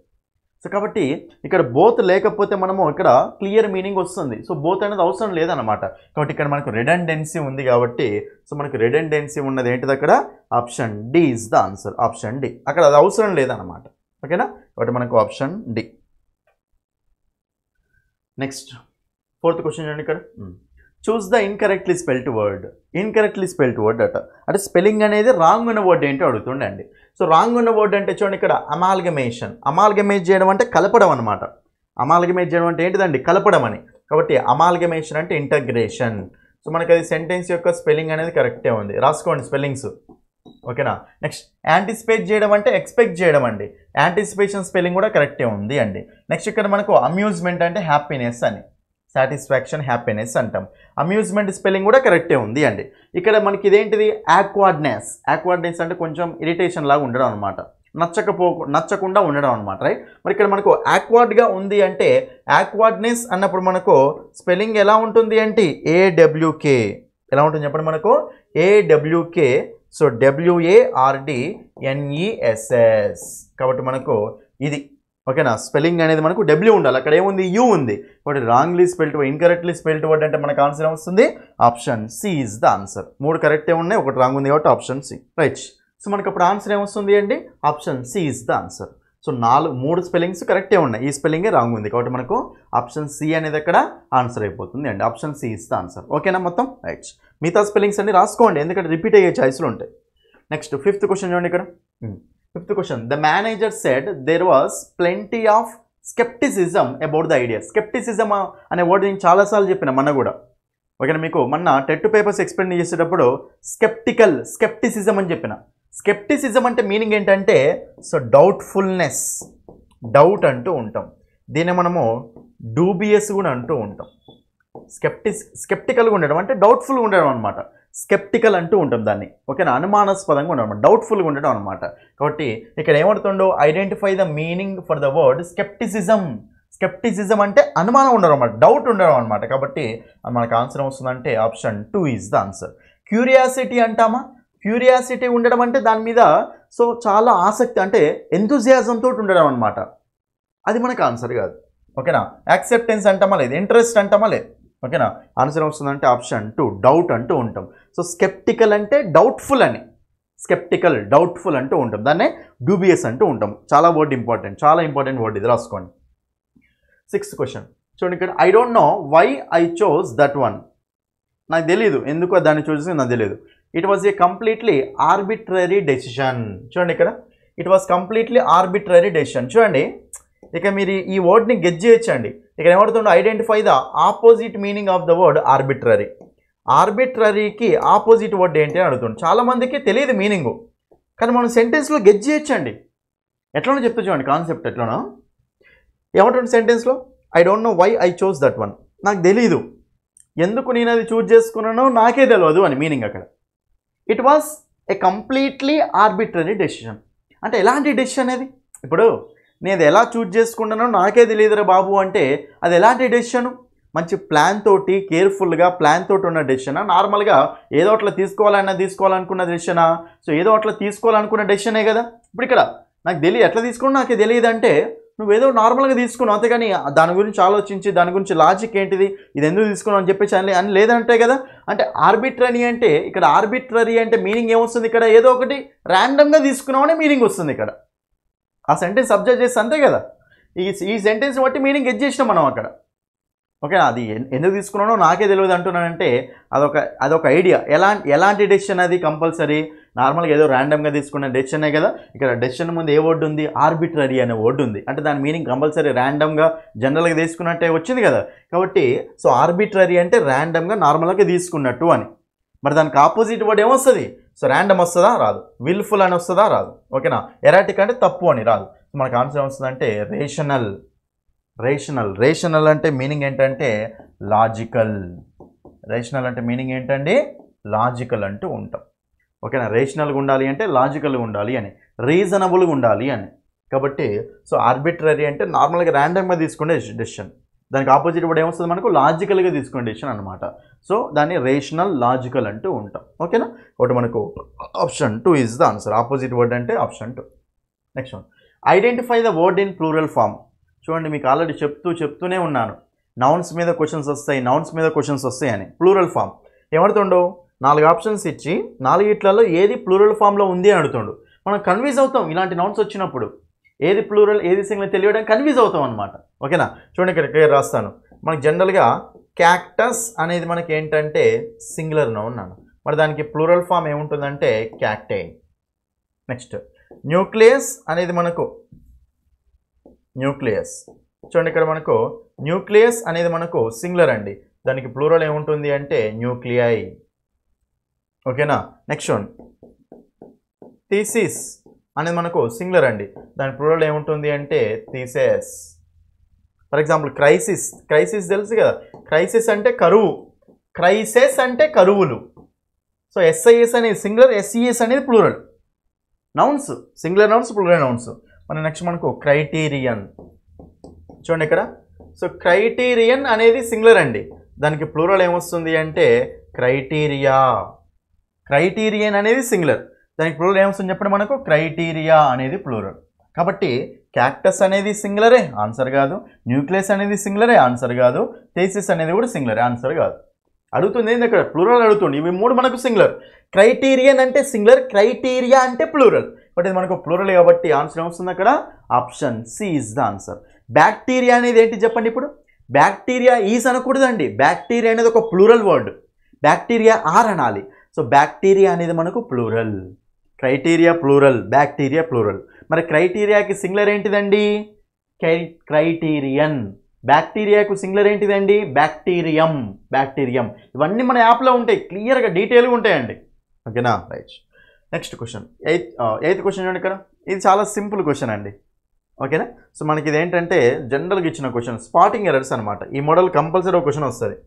సో కాబట్టి ఇక్కడ బోత్ లేకపోతే మనము ఇక్కడ క్లియర్ మీనింగ్ వస్తుంది. సో బోత్ అనేది అవసరం లేదన్నమాట. కాబట్టి ఇక్కడ మనకు రిడెండెన్సీ ఉంది కాబట్టి సో మనకు రిడెండెన్సీ ఉన్నది ఏంటిది? అక్కడ option D is the answer. Option D. అక్కడ అది అవసరం లేదన్నమాట. ఓకేనా? కాబట్టి మనకు option D. Next 4th question చూడండి. ఇక్కడ choose the incorrectly spelled word. Incorrectly spelled word అట అంటే స్పెల్లింగ్ అనేది రాంగ్ ఉన్న వర్డ్ ఏంటో అడుగుతుండే అండి. సో రాంగ్ ఉన్న వర్డ్ అంటే చూడండి ఇక్కడ అమాల్గమేషన్. అమాల్గమేట్ చేయడం అంటే కలపడం అనమాట. అమాల్గమేట్ చేయడం అంటే ఏంటిదండి? కలపడం అని. కాబట్టి అమాల్గమేషన్ అంటే ఇంటగ్రేషన్. సో మనకి అది సెంటెన్స్ యొక్క స్పెల్లింగ్ అనేది కరెక్టే ఉంది, రాసుకోండి స్పెల్లింగ్స్. ఓకేనా? నెక్స్ట్ యాంటిసిపేట్ చేయడం అంటే ఎక్స్పెక్ట్ చేయడం అండి. యాంటిసిపేషన్ స్పెల్లింగ్ కూడా కరెక్టే ఉంది అండి. నెక్స్ట్ ఇక్కడ మనకు అమ్యూజ్మెంట్ అంటే హ్యాపీనెస్ అని, సాటిస్ఫాక్షన్ హ్యాపీనెస్ అంటాం. అమ్యూజ్మెంట్ స్పెల్లింగ్ కూడా కరెక్టే ఉంది అండి. ఇక్కడ మనకి ఇదేంటిది? యాక్వార్డ్నెస్. యాక్వార్డ్నెస్ అంటే కొంచెం ఇరిటేషన్ లాగా ఉండడం అనమాట. నచ్చకుండా ఉండడం అనమాట, రైట్. మరి ఇక్కడ మనకు యాక్వర్డ్గా ఉంది అంటే యాక్వర్డ్నెస్ అన్నప్పుడు మనకు స్పెల్లింగ్ ఎలా ఉంటుంది అంటే ఏడబ్ల్యూకే ఎలా ఉంటుంది చెప్పండి, మనకు ఏడబ్ల్యూకే. సో WARDNESS కాబట్టి మనకు ఇది ఓకేనా. స్పెల్లింగ్ అనేది మనకు డబ్ల్యూ ఉండాలి, అక్కడ ఏముంది యూ ఉంది. కాబట్టి wrongly spelled word, incorrectly spelled word అంటే మనకు ఆన్సర్ ఏమొస్తుంది, option C is the answer. 3 కరెక్టే ఉన్నాయి, ఒకటి రాంగ్ ఉంది కాబట్టి ఆప్షన్ సి, రైట్. సో మనకు అప్పుడు ఆన్సర్ ఏమొస్తుంది అండి, option C is the answer. So 3 spellings కరెక్టే ఉన్నాయి, ఈ స్పెల్లింగే రాంగ్ ఉంది కాబట్టి మనకు ఆప్షన్ సి అనేది అక్కడ ఆన్సర్ అయిపోతుంది అండి. Option C is the answer. ఓకేనా మొత్తం, రైట్. మిగతా స్పెల్లింగ్స్ అన్ని రాసుకోండి ఎందుకంటే రిపీట్ అయ్యే ఛాయిస్లు ఉంటాయి. నెక్స్ట్ 5th క్వశ్చన్ చూడండి ఇక్కడ. 5th question, the manager said there was plenty of scepticism about the idea. Scepticism అనే వర్డ్ నేను చాలాసార్లు చెప్పిన మొన్న కూడా, ఓకేనా. మీకు మొన్న టెట్ పేపర్స్ ఎక్స్ప్లెయిన్ చేసేటప్పుడు స్కెప్టిసిజం అని చెప్పిన. స్కెప్టిసిజం అంటే మీనింగ్ ఏంటంటే సో డౌట్ఫుల్నెస్, డౌట్ అంటూ ఉంటాం. దీన్ని మనము డూబియస్ కూడా అంటూ ఉంటాం. స్కెప్టికల్గా ఉండడం అంటే డౌట్ఫుల్గా ఉండడం అనమాట. స్కెప్టికల్ అంటూ ఉంటాం దాన్ని, ఓకేనా. అనుమానాస్పదంగా ఉండడం అనమాట, డౌట్ఫుల్గా ఉండడం అనమాట. కాబట్టి ఇక్కడ ఏమడుతుండో identify the meaning for the word scepticism. Scepticism అంటే అనుమానం ఉండడం అనమాట, డౌట్ ఉండడం అనమాట. కాబట్టి మనకు ఆన్సర్ వస్తుందంటే option 2 is the answer. Curiosity అంటామా, క్యూరియాసిటీ ఉండడం అంటే దాని మీద సో చాలా ఆసక్తి అంటే ఎంతూజియాజంతో ఉండడం అనమాట, అది మనకు ఆన్సర్ కాదు, ఓకేనా. యాక్సెప్టెన్స్ అంటామా లేదు, ఇంట్రెస్ట్ అంటామా లేదు, ఓకేనా. ఆన్సర్ వస్తుందంటే ఆప్షన్ 2 డౌట్ అంటూ ఉంటాం. సో స్కెప్టికల్ అంటే డౌట్ఫుల్ అని, స్కెప్టికల్ డౌట్ఫుల్ అంటూ ఉంటాం, దాన్నే డూబియస్ అంటూ ఉంటాం. చాలా వర్డ్ ఇంపార్టెంట్, చాలా ఇంపార్టెంట్ వర్డ్ ఇది, రాసుకోండి. 6th క్వశ్చన్ చూడండి ఇక్కడ. I don't know why I chose that one. నాకు తెలియదు ఎందుకు దాన్ని చూసి, నాకు తెలియదు. It was a completely arbitrary decision. చూడండి ఇక్కడ, it was completely arbitrary decision. చూడండి ఇక మీరు ఈ వర్డ్ని గెస్ చేయొచ్చండి. ఇక్కడ ఏమవుతుందో identify the opposite meaning of the word arbitrary. ఆర్బిట్రరీకి ఆపోజిట్ వర్డ్ ఏంటి అని అడుగుతుంది. చాలామందికి తెలియదు మీనింగు, కానీ మనం సెంటెన్స్లో గెస్ చేయొచ్చండి. ఎట్లనో చెప్తే చూడండి కాన్సెప్ట్ ఎట్లనో. ఏమంటుంది సెంటెన్స్లో, I don't know why I chose that one. నాకు తెలీదు ఎందుకు నేను అది చూజ్ చేసుకున్నానో నాకే తెలియదు అని మీనింగ్ అక్కడ. It was a completely arbitrary decision అంటే ఎలాంటి డెసిషన్ అది? ఇప్పుడు నేను ఎలా చూజ్ చేసుకుంటానో నాకే తెలియదురా బాబు అంటే అది ఎలాంటి డెసిషను? మంచి ప్లాన్ తోటి, కేర్ఫుల్గా ప్లాన్ తోటి ఉన్న డెసిషనా, నార్మల్గా ఏదో అట్లా తీసుకోవాలనుకున్న డెసిషనా? సో ఏదో అట్లా తీసుకోవాలనుకున్న డెసిషనే కదా. ఇప్పుడు ఇక్కడ నాకు తెలియదు, ఎట్లా తీసుకున్నా నాకు తెలియదు అంటే నువ్వేదో నార్మల్గా తీసుకున్నావు, అంతేగాని దాని గురించి ఆలోచించి దాని గురించి లాజిక్ ఏంటిది, ఇది ఎందుకు తీసుకున్నావు అని చెప్పేసి అని లేదంటే కదా. అంటే ఆర్బిట్రరీ అంటే ఇక్కడ ఆర్బిట్రరీ అంటే మీనింగ్ ఏమొస్తుంది ఇక్కడ? ఏదో ఒకటి ర్యాండమ్గా తీసుకున్నావు అనే మీనింగ్ వస్తుంది ఇక్కడ. ఆ సెంటెన్స్ అబ్జర్వ్ చేస్తే అంతే కదా. ఈ సెంటెన్స్ బట్టి మీనింగ్ గెస్ చేసినాం మనం అక్కడ, ఓకేనా. అది ఎందుకు తీసుకున్నానో నాకే తెలియదు అంటున్నానంటే అదొక ఐడియా. ఎలాంటి డెసిషన్ అది? కంపల్సరీ నార్మల్గా ఏదో ర్యాండమ్గా తీసుకున్న డెసిషనే కదా. ఇక్కడ డెసిషన్ ముందు ఏ వర్డ్ ఉంది? ఆర్బిట్రరీ అనే వర్డ్ ఉంది. అంటే దాని మీనింగ్ కంపల్సరీ ర్యాండమ్గా జనరల్గా తీసుకున్నట్టే వచ్చింది కదా. కాబట్టి సో ఆర్బిట్రరీ అంటే ర్యాండమ్గా నార్మల్గా తీసుకున్నట్టు అని. మరి దానికి ఆపోజిట్ వర్డ్ ఏమొస్తుంది? సో ర్యాండమ్ వస్తుందా? రాదు. విల్ఫుల్ అని వస్తుందా? రాదు, ఓకేనా. ఎరాటిక్ అంటే తప్పు అని రాదు. సో మనకు ఆన్సర్ ఏమొస్తుందంటే రేషనల్. రేషనల్ అంటే మీనింగ్ ఏంటంటే లాజికల్. రేషనల్ అంటే మీనింగ్ ఏంటండి? లాజికల్ అంటూ ఉంటాం, ఓకేనా. రేషనల్గా ఉండాలి అంటే లాజికల్గా ఉండాలి అని, రీజనబుల్గా ఉండాలి అని. కాబట్టి సో ఆర్బిట్రరీ అంటే నార్మల్గా ర్యాండమ్గా తీసుకునే డెసిషన్, దానికి ఆపోజిట్ వర్డ్ ఏమొస్తుంది మనకు? లాజికల్గా తీసుకునే డెసిషన్ అనమాట. సో దాన్ని రేషనల్, లాజికల్ అంటూ ఉంటాం, ఓకేనా. ఒకటి మనకు option 2 is the answer. Opposite word అంటే option 2. Next one, identify the word in plural form. చూడండి మీకు ఆల్రెడీ చెప్తూనే ఉన్నాను, నౌన్స్ మీద క్వశ్చన్స్ వస్తాయి అని. ప్లూరల్ ఫామ్ ఏమడుతుండో 4 ఆప్షన్స్ ఇచ్చి 4 ఏది ప్లూరల్ ఫామ్లో ఉంది అని అడుగుతుండు. మనం కన్ఫ్యూజ్ అవుతాం ఇలాంటి నౌన్స్ వచ్చినప్పుడు, ఏది ప్లూరల్ ఏది సింగులర్ తెలియడానికి కన్ఫ్యూజ్ అవుతాం అనమాట, ఓకేనా. చూడండి ఇక్కడ క్లియర్ రాస్తాను. మనకు జనరల్గా క్యాక్టస్ అనేది మనకి ఏంటంటే సింగులర్ నౌన్ అన్నాను, మరి దానికి ప్లూరల్ ఫామ్ ఏముంటుందంటే క్యాక్టే. నెక్స్ట్ న్యూక్లియస్ అనేది మనకు చూడండి ఇక్కడ మనకు న్యూక్లియస్ అనేది మనకు సింగులర్ అండి, దానికి ప్లూరల్ ఏముంటుంది అంటే న్యూక్లియై, ఓకేనా. నెక్స్ట్ వన్, థీసిస్ అనేది మనకు సింగులర్ అండి, దాని ప్లూరల్ ఏముంటుంది అంటే థీసెస్. ఫర్ ఎగ్జాంపుల్ క్రైసిస్ తెలుసు కదా. క్రైసిస్ అంటే కరువు, క్రైసెస్ అంటే కరువులు. సో ఎస్ఐఎస్ అనేది సింగులర్, ఎస్ఈఎస్ అనేది plural, nouns, singular nouns, plural nouns. Next మనకు క్రైటీరియన్. చూడండి ఇక్కడ. సో క్రైటీరియన్ అనేది సింగులర్ అండి, దానికి ప్లూరల్ ఏమొస్తుంది అంటే క్రైటీరియా. క్రైటీరియన్ అనేది సింగులర్, దానికి ప్లూరల్ ఏమొస్తుంది చెప్పండి మనకు, క్రైటీరియా అనేది ప్లూరల్. కాబట్టి క్యాక్టస్ అనేది సింగులరే, ఆన్సర్ కాదు. న్యూక్లియస్ అనేది సింగులరే, ఆన్సర్ కాదు. థీసిస్ అనేది కూడా సింగులరే, ఆన్సర్ కాదు. అడుగుతుంది ఏంది ఇక్కడ, ప్లూరల్ అడుగుతుంది. ఇవి మూడు మనకు సింగులర్. క్రైటీరియన్ అంటే సింగులర్, క్రైటీరియా అంటే ప్లూరల్. బట్ ఇది మనకు ప్లూరల్ కాబట్టి ఆన్సర్ ఏమొస్తుంది అక్కడ, option C is the answer. Bacteria అనేది ఏంటి చెప్పండి. ఇప్పుడు బ్యాక్టీరియా ఈజ్ అనకూడదండి, బ్యాక్టీరియా అనేది ఒక ప్లూరల్ వర్డ్, బ్యాక్టీరియా ఆర్ అనాలి. సో బ్యాక్టీరియా అనేది మనకు plural, criteria plural, bacteria plural. మరి క్రైటీరియాకి సింగులర్ ఏంటిదండి, క్రైటీరియన్. బ్యాక్టీరియాకు సింగులర్ ఏంటిదండి, బ్యాక్టీరియం, బ్యాక్టీరియం. ఇవన్నీ మన యాప్లో ఉంటాయి, క్లియర్గా డీటెయిల్గా ఉంటాయండి. ఓకేనా, right. Next question, eighth question చూడండి ఇక్కడ. ఇది చాలా సింపుల్ క్వశ్చన్ అండి. ఓకేనా. సో మనకి ఇది ఏంటంటే జనరల్గా ఇచ్చిన క్వశ్చన్, స్పాటింగ్ ఎర్రర్స్ అనమాట. ఈ మోడల్ కంపల్సరీ ఒక క్వశ్చన్ వస్తుంది.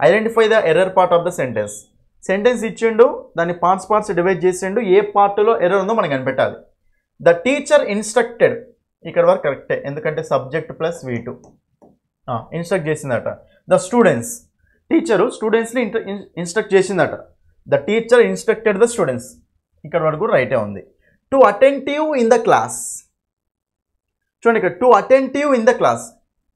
Identify the error part of the sentence. Sentence ఇచ్చిండు, దాన్ని పార్ట్స్ డివైడ్ చేసిండు, ఏ పార్ట్లో ఎర్రర్ ఉందో మనకు కనిపెట్టాలి. ద టీచర్ ఇన్స్ట్రక్టెడ్, ఇక్కడ వరకు కరెక్టే ఎందుకంటే సబ్జెక్ట్ ప్లస్ V2 ఇన్స్ట్రక్ట్ చేసిందట. ద స్టూడెంట్స్, టీచరు స్టూడెంట్స్ని ఇన్స్ట్రక్ట్ చేసిందట. The teacher instructed the students, ఇక్కడ వరకు రైటే ఉంది. To attentive in the class. చూడండి ఇక్కడ, to attentive in the class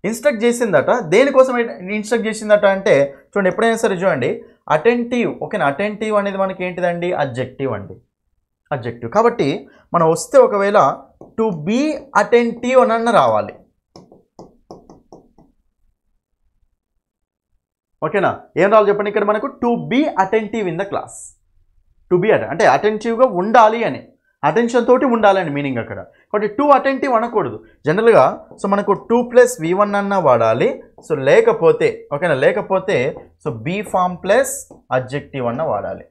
instruct చేసిందట. దేనికోసం ఇన్స్ట్రక్ట్ చేసిందట అంటే చూడండి, ఎప్పుడైనా సరే చూడండి అటెంటివ్. ఓకేనా, అటెంటివ్ అనేది మనకి ఏంటిదండి, అడ్జెక్టివ్ అండి, అడ్జెక్టివ్. కాబట్టి మనం వస్తే ఒకవేళ టు బీ అటెంటివ్ అని రావాలి. ఓకేనా, ఏం రావాలి చెప్పండి ఇక్కడ మనకు, to be attentive in the class. To be అంటే అటెంటివ్గా ఉండాలి అని, అటెన్షన్ తోటి ఉండాలి అని మీనింగ్ అక్కడ. కాబట్టి టు అటెంటివ్ అనకూడదు జనరల్గా. సో మనకు 2+V1 అన్న వాడాలి. సో లేకపోతే ఓకేనా, లేకపోతే so be form plus adjective అన్న వాడాలి.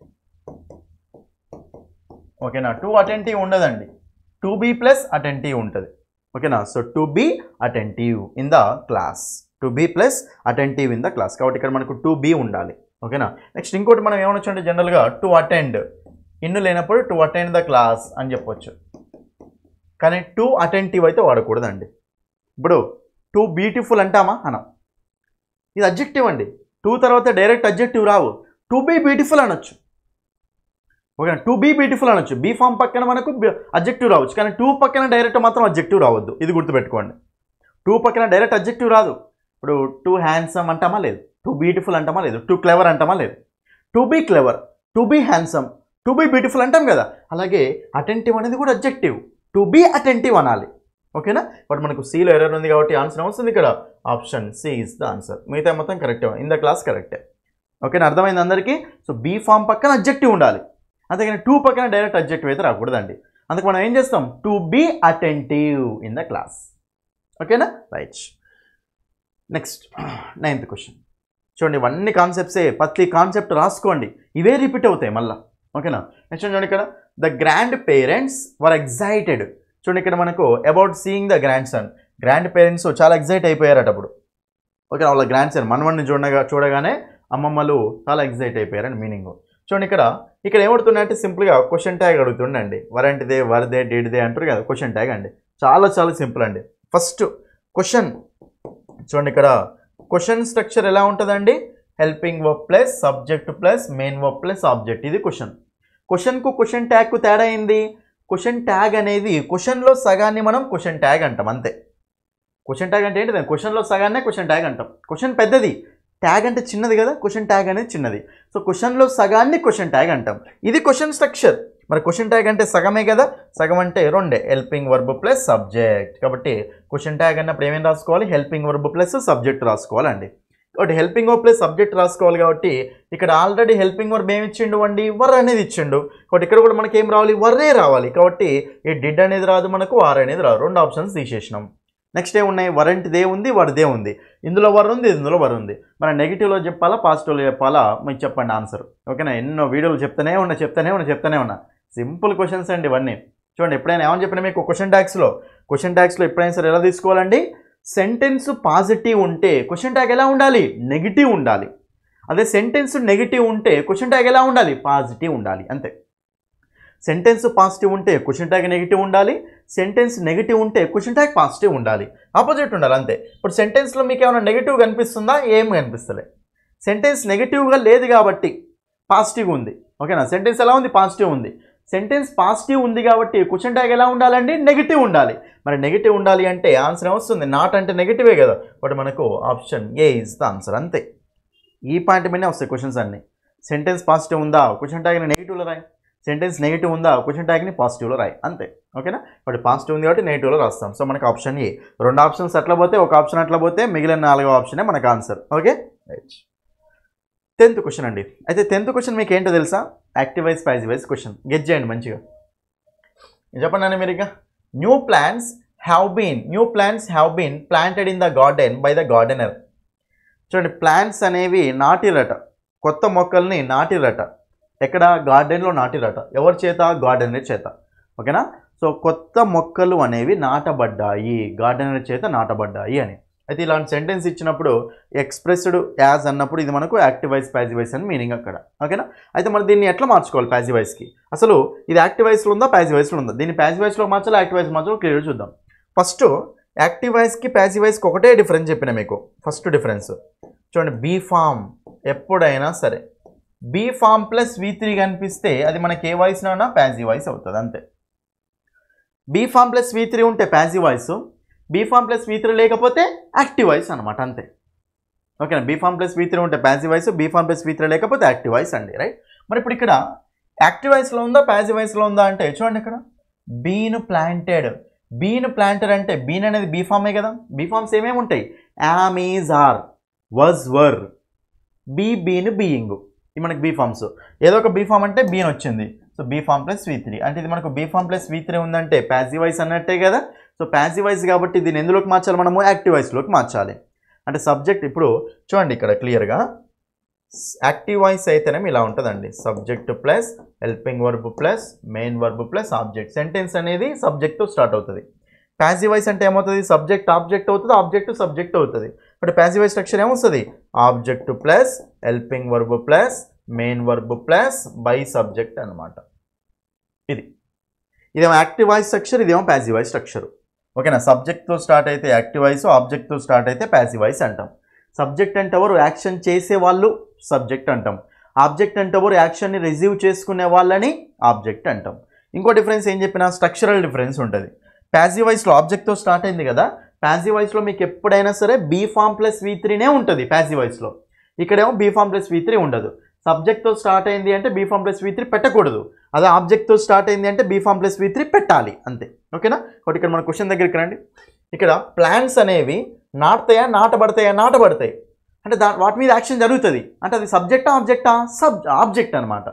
ఓకేనా, టు అటెంటివ్ ఉండదండి, టు బీ ప్లస్ అటెంటివ్ ఉంటుంది. ఓకేనా, so to be attentive in the class, to be plus attentive in the class. కాబట్టి ఇక్కడ మనకు టు బీ ఉండాలి. ఓకేనా. నెక్స్ట్ ఇంకోటి మనం ఏమనొచ్చు అంటే జనరల్గా టు అటెండ్, ఇన్ను లేనప్పుడు టు అటెండ్ ద క్లాస్ అని చెప్పొచ్చు. కానీ టు అటెంటివ్ అయితే వాడకూడదండి. ఇప్పుడు టు బ్యూటిఫుల్ అంటామా అనం, ఇది అడ్జెక్టివ్ అండి. టు తర్వాత డైరెక్ట్ అడ్జెక్టివ్ రావు, టు బీ బ్యూటిఫుల్ అనొచ్చు. ఓకేనా, టు బీ బ్యూటిఫుల్ అనొచ్చు. బీ ఫామ్ పక్కన మనకు అడ్జెక్టివ్ రావచ్చు, కానీ టూ పక్కన డైరెక్ట్ మాత్రం అడ్జెక్టివ్ రావద్దు, ఇది గుర్తుపెట్టుకోండి. టూ పక్కన డైరెక్ట్ అడ్జెక్టివ్ రాదు. ఇప్పుడు టు హ్యాండ్సమ్ అంటామా లేదు, టు బ్యూటిఫుల్ అంటామా లేదు, టు క్లెవర్ అంటామా లేదు. To be clever, to be handsome, to be beautiful అంటాం కదా. అలాగే అటెంటివ్ అనేది కూడా అడ్జెక్టివ్, టు బీ అటెంటివ్ అనాలి. ఓకేనా, బట్ మనకు సీలో ఎర్రర్ ఉంది కాబట్టి ఆన్సర్ వస్తుంది ఇక్కడ, option C is the answer. మిగతా మొత్తం కరెక్టే, ఇన్ ద క్లాస్ కరెక్టే. ఓకేనా, అర్థమైంది అందరికీ. సో బీ ఫామ్ పక్కన అడ్జెక్టివ్ ఉండాలి, అంతేగాని టూ పక్కన డైరెక్ట్ అడ్జెక్టివ్ అయితే రాకూడదండి. అందుకు మనం ఏం చేస్తాం, to be attentive in the class. ఓకేనా, రైట్. నెక్స్ట్ 9th క్వశ్చన్ చూడండి. ఇవన్నీ కాన్సెప్ట్సే, ప్రతి కాన్సెప్ట్ రాసుకోండి, ఇవే రిపీట్ అవుతాయి మళ్ళీ. ఓకేనా, నెక్స్ట్ చూడండి ఇక్కడ, the grand parents were excited. చూడండి ఇక్కడ మనకు about seeing the grand son. Grand parents చాలా ఎగ్జైట్ అయిపోయారట అప్పుడు. ఓకే, వాళ్ళ గ్రాండ్ సన్ మనవడిని చూడగానే అమ్మమ్మలు చాలా ఎగ్జైట్ అయిపోయారని మీనింగ్. చూడండి ఇక్కడ ఏమడుతున్నాయంటే సింపుల్గా క్వశ్చన్ ట్యాగ్ అడుగుతుండండి. వరంటిదే, వరదే, డిడ్దే అంటారు కదా, క్వశ్చన్ ట్యాగ్ అండి. చాలా సింపుల్ అండి. ఫస్ట్ క్వశ్చన్ చూడండి, ఇక్కడ క్వశ్చన్ స్ట్రక్చర్ ఎలా ఉంటుందండి, helping verb plus subject plus main verb plus object. ఇది క్వశ్చన్. క్వశ్చన్కు క్వశ్చన్ ట్యాగ్కు తేడా అయింది. క్వశ్చన్ ట్యాగ్ అనేది క్వశ్చన్లో సగాన్ని మనం క్వశ్చన్ ట్యాగ్ అంటాం అంతే. క్వశ్చన్ ట్యాగ్ అంటే ఏంటి, క్వశ్చన్లో సగాన్నే క్వశ్చన్ ట్యాగ్ అంటాం. క్వశ్చన్ పెద్దది, ట్యాగ్ అంటే చిన్నది కదా, క్వశ్చన్ ట్యాగ్ అనేది చిన్నది. సో క్వశ్చన్లో సగాన్ని క్వశ్చన్ ట్యాగ్ అంటాం. ఇది క్వశ్చన్ స్ట్రక్చర్. మరి క్వశ్చన్ ట్యాగ్ అంటే సగమే కదా, సగం అంటే రెండే, హెల్పింగ్ వర్బ్ ప్లస్ సబ్జెక్ట్. కాబట్టి క్వశ్చన్ ట్యాగ్ అన్నప్పుడు ఏమేమి రాసుకోవాలి, హెల్పింగ్ వర్బ్ ప్లస్ సబ్జెక్ట్ రాసుకోవాలండి. కాబట్టి హెల్పింగ్ వర్బ్ ప్లస్ సబ్జెక్ట్ రాసుకోవాలి. కాబట్టి ఇక్కడ ఆల్రెడీ హెల్పింగ్ వర్బ్ ఏమి ఇచ్చిండు అండి, వర్ అనేది ఇచ్చిండు. కాబట్టి ఇక్కడ కూడా మనకి ఏం రావాలి, వర్రే రావాలి. కాబట్టి ఈ డిడ్ అనేది రాదు మనకు, వార్ అనేది రాదు. రెండు ఆప్షన్స్ తీసేసినాం. నెక్స్ట్ ఏమున్నాయి, వరంటిదే ఉంది, వరదే ఉంది. ఇందులో వర్ ఉంది, ఇందులో వర్ ఉంది. మనం నెగిటివ్లో చెప్పాలా, పాజిటివ్లో చెప్పాలా, మీకు చెప్పండి ఆన్సర్. ఓకేనా, ఎన్నో వీడియోలు చెప్తానే ఉన్నా. సింపుల్ క్వశ్చన్స్ అండి ఇవన్నీ. చూడండి, ఎప్పుడైనా ఏమని చెప్పినా మీకు క్వశ్చన్ ట్యాగ్స్లో ఎప్పుడైనా సరే ఎలా తీసుకోవాలండి, సెంటెన్స్ పాజిటివ్ ఉంటే క్వశ్చన్ ట్యాగ్ ఎలా ఉండాలి, నెగిటివ్ ఉండాలి. అదే సెంటెన్స్ నెగిటివ్ ఉంటే క్వశ్చన్ ట్యాగ్ ఎలా ఉండాలి, పాజిటివ్ ఉండాలి, అంతే. సెంటెన్స్ పాజిటివ్ ఉంటే క్వశ్చన్ ట్యాగ్ నెగిటివ్ ఉండాలి, సెంటెన్స్ నెగిటివ్ ఉంటే క్వశ్చన్ ట్యాగ్ పాజిటివ్ ఉండాలి, ఆపోజిట్ ఉండాలి అంతే. ఇప్పుడు సెంటెన్స్లో మీకు ఏమైనా నెగిటివ్ కనిపిస్తుందా? ఏం కనిపిస్తలే. సెంటెన్స్ నెగిటివ్గా లేదు కాబట్టి పాజిటివ్ ఉంది. ఓకేనా? సెంటెన్స్ ఎలా ఉంది? పాజిటివ్ ఉంది. సెంటెన్స్ పాజిటివ్ ఉంది కాబట్టి క్వశ్చన్ ట్యాగ్ ఎలా ఉండాలండి? నెగిటివ్ ఉండాలి. మరి నెగిటివ్ ఉండాలి అంటే ఆన్సర్ ఏమొస్తుంది? నాట్ అంటే నెగిటివే కదా, బట్ మనకు option A is the answer అంతే. ఈ పాయింట్ మీదనే వస్తాయి క్వశ్చన్స్ అన్నీ. సెంటెన్స్ పాజిటివ్ ఉందా, క్వశ్చన్ ట్యాగ్ని నెగిటివ్లో రాయి. సెంటెన్స్ నెగిటివ్ ఉందా, క్వశ్చన్ ట్యాగ్ని పాజిటివ్లో రాయి అంతే. ఓకేనా? బట్ పాజిటివ్ ఉంది కాబట్టి నెగిటివ్లో రాస్తాం. సో మనకు ఆప్షన్ ఏ. 2 ఆప్షన్స్ అట్లా పోతే, ఒక ఆప్షన్ అట్లా పోతే, మిగిలిన 4వ ఆప్షనే మనకు answer. Okay right. 10th question అండి. అయితే 10th క్వశ్చన్ మీకు ఏంటో తెలుసా? Active voice passive voice question. Get చేయండి మంచిగా. చెప్పండి అండి మీరు. ఇక new plants have been planted in the garden by the gardener. చూడండి, ప్లాంట్స్ అనేవి నాటిరట, కొత్త మొక్కల్ని నాటిరట. ఎక్కడ? గార్డెన్లో నాటిరట. ఎవరి చేత? గార్డెనర్ చేత. ఓకేనా? సో కొత్త మొక్కలు అనేవి నాటబడ్డాయి, గార్డెనర్ చేత నాటబడ్డాయి అని. అయితే ఇలాంటి సెంటెన్స్ ఇచ్చినప్పుడు ఎక్స్ప్రెస్డ్ యాజ్ అన్నప్పుడు ఇది మనకు యాక్టివ్ వైజ్ ప్యాసివ్ వైజ్ అని మీనింగ్ అక్కడ. ఓకేనా? అయితే మనం దీన్ని ఎట్లా మార్చుకోవాలి ప్యాసివ్ వైజ్కి? అసలు ఇది యాక్టివ్ వైజ్లో ఉందా, ప్యాసివ్ వైజ్లో ఉందా? దీన్ని ప్యాసివ్ వైజ్లో మార్చాలి, యాక్టివ్ వైజ్ మార్చాలో క్లియర్ చూద్దాం. ఫస్ట్ యాక్టివ్ వైజ్కి ప్యాసివ్ వైజ్కి ఒకటే డిఫరెన్స్ చెప్పిన మీకు. ఫస్ట్ డిఫరెన్స్ చూడండి, బీ ఫామ్ ఎప్పుడైనా సరే బీ ఫామ్ ప్లస్ V3 కనిపిస్తే అది మనకి ఏ వాయిస్లోనా? ప్యాసివ్ వాయిస్ అవుతుంది అంతే. బీ ఫామ్ ప్లస్ V3 ఉంటే passive voice, be form plus V3 లేకపోతే యాక్టివ్ వాయిస్ అనమాట అంతే. ఓకేనా? బీ ఫామ్ ప్లస్ V3 ఉంటే passive voice, be form plus V3 లేకపోతే యాక్టివ్ వాయిస్ అండి. రైట్. మరి ఇప్పుడు ఇక్కడ యాక్టివ్ వాయిస్లో ఉందా, ప్యాసివ్ వాయిస్లో ఉందా అంటే చూడండి, ఇక్కడ బీన్ ప్లాంటెడ్. బీన్ ప్లాంటెడ్ అంటే బీన్ అనేది బీ ఫామే కదా. బీ ఫామ్స్ ఏమేమి ఉంటాయి? Am, is, are, was, were. Be, been, being, ఇది మనకి బీ ఫామ్స్. ఏదో ఒక బీ ఫామ్ అంటే బీన్ వచ్చింది. So be form plus V3 అంటే ఇది మనకు బీ ఫామ్ ప్లస్ V3 ఉందంటే ప్యాసివ్ వాయిస్ అన్నట్టే కదా. సో ప్యాసివ్ వాయిస్ కాబట్టి దీన్ని ఎందులోకి మార్చాలి? మనము యాక్టివ్ వాయిస్లోకి మార్చాలి. అంటే సబ్జెక్ట్ ఇప్పుడు చూడండి ఇక్కడ క్లియర్గా యాక్టివ్ వాయిస్ అయితేనేమో ఇలా ఉంటుందండి. Subject plus helping verb plus main verb plus object. Sentence అనేది సబ్జెక్ట్తో స్టార్ట్ అవుతుంది. ప్యాసివ్ వాయిస్ అంటే ఏమవుతుంది? సబ్జెక్ట్ ఆబ్జెక్ట్ అవుతుంది, ఆబ్జెక్ట్ సబ్జెక్ట్ అవుతుంది. బట్ ప్యాసివ్ వాయిస్ స్ట్రక్చర్ ఏమొస్తుంది? Object plus helping verb plus main verb plus by subject అనమాట. ఇదేమో active voice structure, ఇదేమో ప్యాసివ్ వాయిస్ స్ట్రక్చర్. ఓకేనా? సబ్జెక్ట్తో స్టార్ట్ అయితే యాక్టివ్ వాయిస్, ఆబ్జెక్ట్తో స్టార్ట్ అయితే ప్యాసివ్ వాయిస్ అంటాం. సబ్జెక్ట్ అంటే ఎవరు? యాక్షన్ చేసే వాళ్ళు సబ్జెక్ట్ అంటాం. ఆబ్జెక్ట్ అంటే ఎవరు? యాక్షన్ని రిసీవ్ చేసుకునే వాళ్ళని ఆబ్జెక్ట్ అంటాం. ఇంకో డిఫరెన్స్ ఏం చెప్పినా స్ట్రక్చరల్ డిఫరెన్స్ ఉంటుంది. ప్యాసివ్ వాయిస్లో ఆబ్జెక్ట్తో స్టార్ట్ అయింది కదా, ప్యాసివ్ వాయిస్లో మీకు ఎప్పుడైనా సరే బీ ఫామ్ ప్లస్ V3నే ఉంటుంది ప్యాసివ్ వాయిస్లో. ఇక్కడేమో బీ ఫామ్ ప్లస్ V3 ఉండదు. సబ్జెక్ట్తో స్టార్ట్ అయింది అంటే బీ ఫామ్ ప్లస్ V3 పెట్టకూడదు. అదే ఆబ్జెక్ట్తో స్టార్ట్ అయింది అంటే బీ ఫామ్ ప్లస్ V3 పెట్టాలి అంతే. ఓకేనా? కాబట్టి ఇక్కడ మన క్వశ్చన్ దగ్గరికి రండి. ఇక్కడ ప్లాంట్స్ అనేవి నాటుతాయా, నాటబడతాయా? నాటబడతాయి. అంటే వాటి మీద యాక్షన్ జరుగుతుంది అంటే అది సబ్జెక్టా, ఆబ్జెక్టా? ఆబ్జెక్ట్ అనమాట.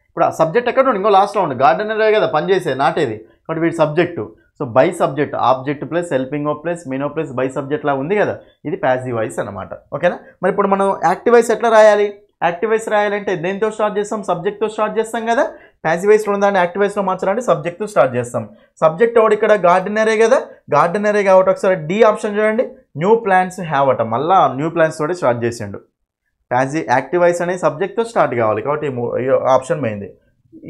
ఇప్పుడు ఆ సబ్జెక్ట్ ఎక్కడ ఉండి? ఇంకో లాస్ట్లో ఉండి గార్డెనరే కదా పనిచేసేది, నాటేది. కాబట్టి వీటి subject. So by subject, object plus helping of plus main of plus by subject లా ఉంది కదా, ఇది ప్యాసివ్ వాయిస్ అనమాట. ఓకేనా? మరి ఇప్పుడు మనం యాక్టివ్ వాయిస్ ఎట్లా రాయాలి? యాక్టివ్ వాయిస్ రాయాలంటే దేంతో స్టార్ట్ చేస్తాం? సబ్జెక్ట్తో స్టార్ట్ చేస్తాం కదా. ప్యాసివ్ వాయిస్లో ఉందని యాక్టివ్ వాయిస్లో మార్చాలంటే సబ్జెక్ట్తో స్టార్ట్ చేస్తాం. సబ్జెక్ట్ ఒకటి ఇక్కడ గార్డెనరే కదా, గార్డెనరే కాబట్టి ఒకసారి డి ఆప్షన్ చూడండి, న్యూ ప్లాంట్స్ హ్యావ్ అట. మళ్ళీ న్యూ ప్లాంట్స్ తోటి స్టార్ట్ చేసిండు. యాక్టివ్ వాయిస్ అనేది సబ్జెక్ట్తో స్టార్ట్ కావాలి కాబట్టి ఆప్షన్ పోయింది.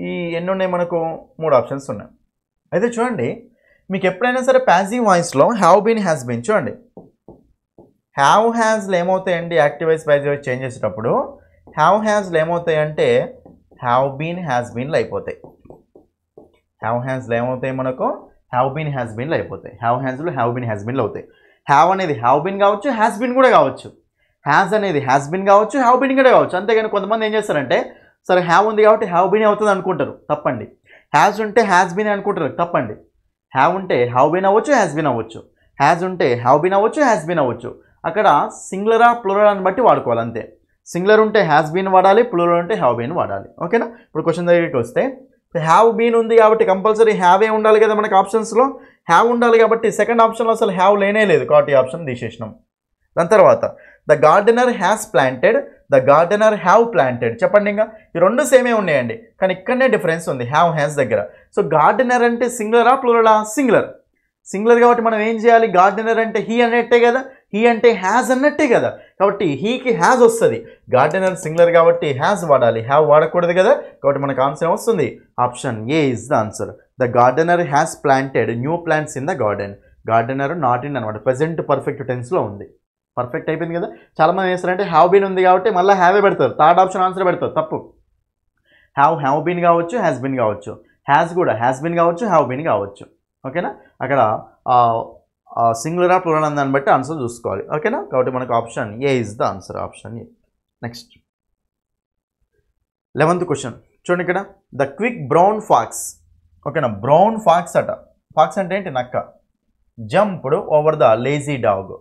ఈ ఎన్ని ఉన్నాయి మనకు? 3 ఆప్షన్స్ ఉన్నాయి. అయితే చూడండి, మీకు ఎప్పుడైనా సరే ప్యాసివ్ వాయిస్లో హ్యావ్ బీన్, హ్యాస్ బీన్ చూడండి, హ్యావ్ హ్యాస్లు ఏమవుతాయండి? Active voice passive voice change చేసేటప్పుడు హ్యావ్ హ్యాస్లు ఏమవుతాయంటే హ్యావ్ బీన్, హ్యాస్ బీన్లు అయిపోతాయి. హ్యావ్ హ్యాస్లు ఏమవుతాయి మనకు? హ్యావ్ బీన్, హ్యాస్ బీన్లు అయిపోతాయి. హ్యావ్ హ్యాస్లు హ్యావ్ బీన్, హ్యాస్ బీన్లు అవుతాయి. హ్యావ్ అనేది హ్యావ్ బీన్ కావచ్చు, హ్యాస్ బీన్ కూడా కావచ్చు. హ్యాస్ అనేది హ్యాస్ బీన్ కావచ్చు, హ్యావ్ బీన్ కూడా కావచ్చు. అంతేగాని కొంతమంది ఏం చేస్తారంటే సరే హ్యావ్ ఉంది కాబట్టి హ్యావ్ బీన్ అవుతుంది అనుకుంటారు, తప్పండి. హ్యాస్ ఉంటే హ్యాస్ బీన్ అనుకుంటారు, తప్పండి. హ్యావ్ ఉంటే హ్యావ్ బీన్ అవ్వచ్చు, హ్యాస్ బీన్ అవ్వచ్చు. హ్యాస్ ఉంటే హ్యావ్ బీన్ అవ్వచ్చు, హ్యాస్ బీన్ అవ్వచ్చు. అక్కడ సింగులరా ప్లూరల్ అని బట్టి వాడుకోవాలి అంతే. సింగులర్ ఉంటే హ్యాస్ బీన్ వాడాలి, ప్లూరల్ ఉంటే హ్యావ్ బీన్ వాడాలి. ఓకేనా? ఇప్పుడు క్వశ్చన్ దగ్గరికి వస్తే హ్యావ్ బీన్ ఉంది కాబట్టి కంపల్సరీ హ్యావే ఉండాలి కదా మనకు ఆప్షన్స్లో. హ్యావ్ ఉండాలి కాబట్టి సెకండ్ ఆప్షన్లో అసలు హ్యావ్ లేనే లేదు కాబట్టి ఈ ఆప్షన్ తీసేసినాం. దాని తర్వాత the gardener has planted, the gardener have planted. చెప్పండి, ఇంకా ఈ రెండు సేమే ఉన్నాయండి కానీ ఇక్కడనే డిఫరెన్స్ ఉంది హ్యావ్ హ్యాస్ దగ్గర. సో గార్డెనర్ అంటే సింగులరా ప్లూరలా? సింగులర్. సింగులర్ కాబట్టి మనం ఏం చేయాలి? గార్డెనర్ అంటే హీ అనేట్టే కదా, హీ అంటే హ్యాజ్ అన్నట్టే కదా, కాబట్టి హీకి హ్యాజ్ వస్తుంది. గార్డెనర్ సింగులర్ కాబట్టి హ్యాజ్ వాడాలి, హ్యావ్ వాడకూడదు కదా. కాబట్టి మనకు ఆన్సర్ వస్తుంది option A is the answer. The gardener has planted new plants in the garden. Gardener not in అనమాట, ప్రెజెంట్ పర్ఫెక్ట్ టెన్స్లో ఉంది. పర్ఫెక్ట్ అయిపోయింది కదా. చాలామంది చేస్తారంటే హ్యావ్ బీన్ ఉంది కాబట్టి మళ్ళీ హ్యావే పెడతారు, థర్డ్ ఆప్షన్ ఆన్సర్ పెడతారు. తప్పు. హ్యావ్ బీన్ కావచ్చు, హ్యాస్ బీన్ కావచ్చు, హ్యాస్ కూడా హ్యాస్ బీన్ కావచ్చు, హ్యావ్ బీన్ కావచ్చు. ఓకేనా, అక్కడ సింగులర్ ఆ ప్లూరల్ అని దాన్ని బట్టి ఆన్సర్ చూసుకోవాలి. ఓకేనా, కాబట్టి మనకు option A is the answer, option A. Next 11th question చూడండి ఇక్కడ. The quick brown fox. ఓకేనా, బ్రౌన్ ఫాక్స్ అట. ఫాక్స్ అంటే ఏంటి? నక్క. Jumped over the lazy dog.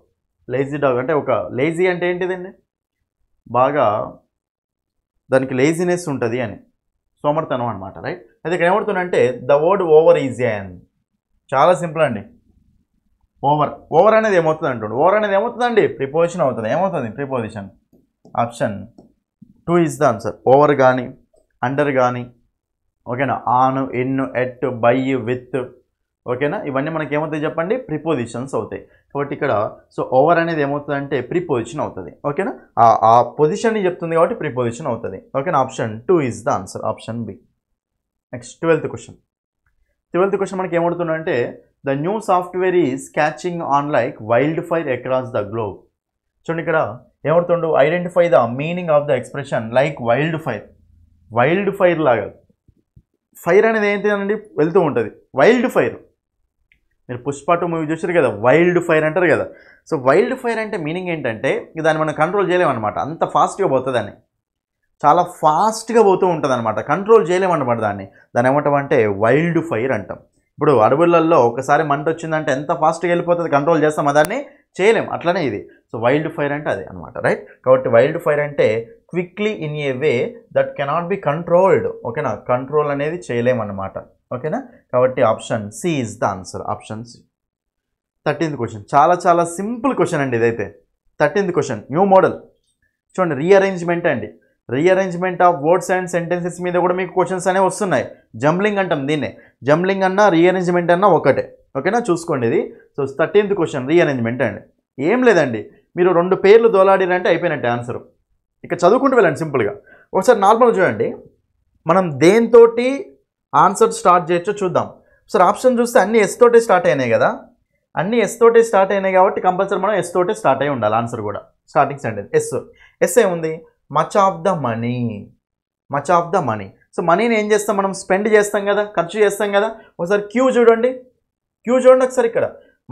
Lazy dog అంటే ఒక లేజీ అంటే ఏంటిదండి? బాగా దానికి లేజినెస్ ఉంటుంది అని, సోమర్తనం అనమాట, రైట్. అయితే ఇక్కడ ఏమవుతుందంటే ద వర్డ్ ఓవర్ ఈజీ అని. చాలా సింపుల్ అండి. ఓవర్ అనేది ఏమవుతుంది అంటుండు. ఓవర్ అనేది ఏమవుతుందండి? ప్రిపోజిషన్ అవుతుంది. ఏమవుతుంది? Preposition. Option 2 is the answer. Over కానీ, అండర్ కానీ, ఓకేనా, on, in, at, by, with, ఓకేనా, ఇవన్నీ మనకి ఏమవుతాయి చెప్పండి? ప్రిపోజిషన్స్ అవుతాయి. కాబట్టి ఇక్కడ సో ఓవర్ అనేది ఏమవుతుందంటే ప్రిపోజిషన్ అవుతుంది. ఓకేనా, ఆ పొజిషన్ని చెప్తుంది కాబట్టి ప్రిపోజిషన్ అవుతుంది. ఓకేనా, option 2 is the answer, option b. Next 12th question. 12th question మనకి ఏమవుతుందంటే the new software is catching on like wild fire across the globe. చూడండి ఇక్కడ ఏమవుతుండు, identify the meaning of the expression like wild fire. Wild fire లాగా, fire అనేది ఏంటిదండి? వెళ్తూ ఉంటుంది. వైల్డ్ ఫైర్, మీరు పుష్ప 2 మూవీ చూసారు కదా, వైల్డ్ ఫైర్ అంటారు కదా. సో వైల్డ్ ఫైర్ అంటే మీనింగ్ ఏంటంటే దాన్ని మనం కంట్రోల్ చేయలేమన్నమాట, అంత ఫాస్ట్గా పోతుంది అని, చాలా ఫాస్ట్గా పోతూ ఉంటుంది అనమాట, కంట్రోల్ చేయలేమన్నమాట దాన్ని. దాన్ని ఏమంటామంటే వైల్డ్ ఫైర్ అంటాం. ఇప్పుడు అడవులలో ఒకసారి మంట వచ్చిందంటే ఎంత ఫాస్ట్గా వెళ్ళిపోతుంది, కంట్రోల్ చేస్తాం, దాన్ని చేయలేం. అట్లనే ఇది. సో వైల్డ్ ఫైర్ అంటే అదే అనమాట, రైట్. కాబట్టి వైల్డ్ ఫైర్ అంటే quickly in a way that cannot be controlled. ఓకేనా, కంట్రోల్ అనేది చేయలేమన్నమాట. ఓకేనా, కాబట్టి option C is the answer, option C. 13th question. చాలా చాలా సింపుల్ క్వశ్చన్ అండి ఇదైతే. 13th question new model. చూడండి, రీఅరేంజ్మెంట్ అండి. Rearrangement of words and sentences మీద కూడా మీకు క్వశ్చన్స్ అనేవి వస్తున్నాయి. జంబ్లింగ్ అంటాం దీన్నే. జంబ్లింగ్ అన్నా రీఅరేంజ్మెంట్ అన్నా ఒకటే. ఓకేనా, చూసుకోండి ఇది. సో 13th క్వశ్చన్ రీఅరేంజ్మెంట్ అండి. ఏం లేదండి, మీరు 2 పేర్లు దోలాడిరంటే అయిపోయినట్టే ఆన్సరు. ఇక చదువుకుంటూ వెళ్ళండి సింపుల్గా. ఒకసారి నార్మల్ చూడండి, మనం దేనితోటి ఆన్సర్ స్టార్ట్ చేయొచ్చో చూద్దాం. ఒకసారి ఆప్షన్ చూస్తే అన్ని ఎస్ తోటే స్టార్ట్ అయినాయి కదా, అన్ని ఎస్ తోటే స్టార్ట్ అయినాయి కాబట్టి కంపల్సరీ మనం ఎస్ తోటే స్టార్ట్ అయి ఉండాలి ఆన్సర్ కూడా. స్టార్టింగ్ సెంటెన్స్ ఎస్ ఏముంది? Much of the money, much of the money. So మనీని ఏం చేస్తాం మనం? స్పెండ్ చేస్తాం కదా, ఖర్చు చేస్తాం కదా. ఒకసారి క్యూ చూడండి, క్యూ చూడండి ఒకసారి. ఇక్కడ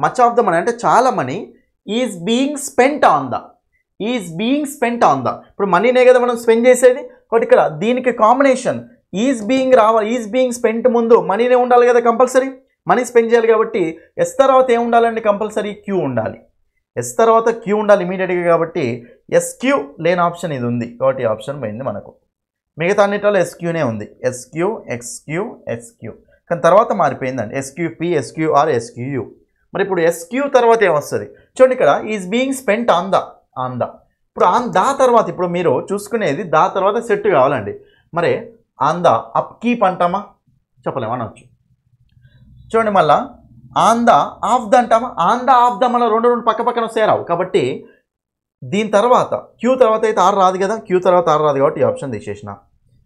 మచ్ ఆఫ్ ద మనీ అంటే చాలా money is being spent on the, is being spent on the. ఇప్పుడు మనీనే కదా మనం స్పెండ్ చేసేది, కాబట్టి ఇక్కడ దీనికి కాంబినేషన్ ఈజ్ బీయింగ్ రావాలి. ఈజ్ బీయింగ్ స్పెంట్ ముందు మనీనే ఉండాలి కదా కంపల్సరీ, మనీ స్పెండ్ చేయాలి కాబట్టి ఎస్ తర్వాత ఏం ఉండాలండి? కంపల్సరీ క్యూ ఉండాలి. ఎస్ తర్వాత క్యూ ఉండాలి ఇమీడియట్గా, కాబట్టి ఎస్క్యూ లేని ఆప్షన్ ఇది ఉంది కాబట్టి ఆప్షన్ పోయింది మనకు. మిగతా అన్నిటిలో ఎస్క్యూనే ఉంది, ఎస్క్యూ, ఎక్స్క్యూ, ఎస్క్యూ. కానీ తర్వాత మారిపోయిందండి, ఎస్క్యూపీ, ఎస్క్యూఆర్, ఎస్క్యూయూ. మరి ఇప్పుడు ఎస్క్యూ తర్వాత ఏమొస్తుంది చూడండి. ఇక్కడ is being spent on the, on the. ఇప్పుడు ఆన్ దా తర్వాత ఇప్పుడు మీరు చూసుకునేది దా తర్వాత సెట్ కావాలండి. మరి ఆన్ ద అప్ కీప్ అంటామా? చెప్పలేము అనవచ్చు. చూడండి మళ్ళా ఆన్ ద ఆఫ్ ద అంటామా? ఆన్ ద ఆఫ్ ద మళ్ళీ రెండు పక్క పక్కన వస్తే రావు. కాబట్టి దీని తర్వాత క్యూ తర్వాత అయితే ఆర్ రాదు కదా, క్యూ తర్వాత ఆర్ రాదు కాబట్టి ఈ ఆప్షన్ తీసేసిన.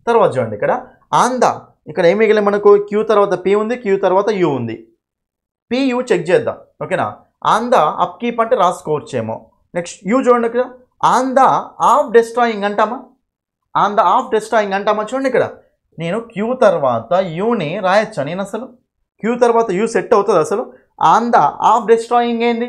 తర్వాత చూడండి ఇక్కడ ఆన్ ద, ఇక్కడ ఏం మిగిలిన మనకు? క్యూ తర్వాత పీ ఉంది, క్యూ తర్వాత యూ ఉంది. పీ యూ చెక్ చేద్దాం. ఓకేనా, ఆన్ ద అప్ కీప్ అంటే రాసుకోవచ్చేమో. నెక్స్ట్ యూ చూడండి, ఇక్కడ ఆన్ ద ఆఫ్ డెస్ట్రాయింగ్ అంటామా? ఆన్ ద ఆఫ్ డెస్ట్రాయింగ్ అంటామా? చూడండి ఇక్కడ నేను క్యూ తర్వాత యూని రాయొచ్చా? నేను అసలు క్యూ తర్వాత యూ సెట్ అవుతుంది అసలు? ఆన్ ద ఆఫ్ డెస్ట్రాయింగ్ ఏంది?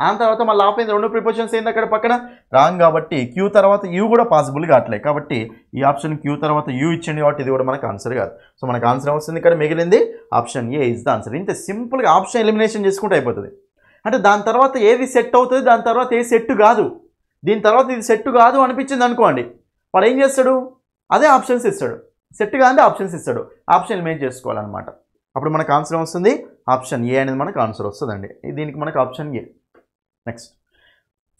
ఆన్ తర్వాత మళ్ళీ ఆఫ్ అయింది, రెండు ప్రిపోజిషన్స్ ఏంది అక్కడ పక్కన? రాంగ్. కాబట్టి క్యూ తర్వాత యూ కూడా పాసిబుల్ కావట్లేదు. కాబట్టి ఈ ఆప్షన్ క్యూ తర్వాత యూ ఇచ్చింది కాబట్టి ఇది కూడా మనకు ఆన్సర్ కాదు. సో మనకు ఆన్సర్ వస్తుంది ఇక్కడ మిగిలింది option A is the answer. ఇంత సింపుల్గా ఆప్షన్ ఎలిమినేషన్ చేసుకుంటే అయిపోతుంది. అంటే దాని తర్వాత ఏది సెట్ అవుతుంది, దాని తర్వాత ఏది సెట్ కాదు, దీని తర్వాత ఇది సెట్ కాదు అనిపించింది అనుకోండి, వాడు ఏం చేస్తాడు? అదే ఆప్షన్స్ ఇస్తాడు. సెట్ కాదే ఆప్షన్స్ ఇస్తాడు, ఆప్షన్ ఎలిమినేట్ చేసుకోవాలన్నమాట. అప్పుడు మనకు ఆన్సర్ వస్తుంది ఆప్షన్ ఏ అనేది మనకు ఆన్సర్ వస్తుందండి. దీనికి మనకు option A. Next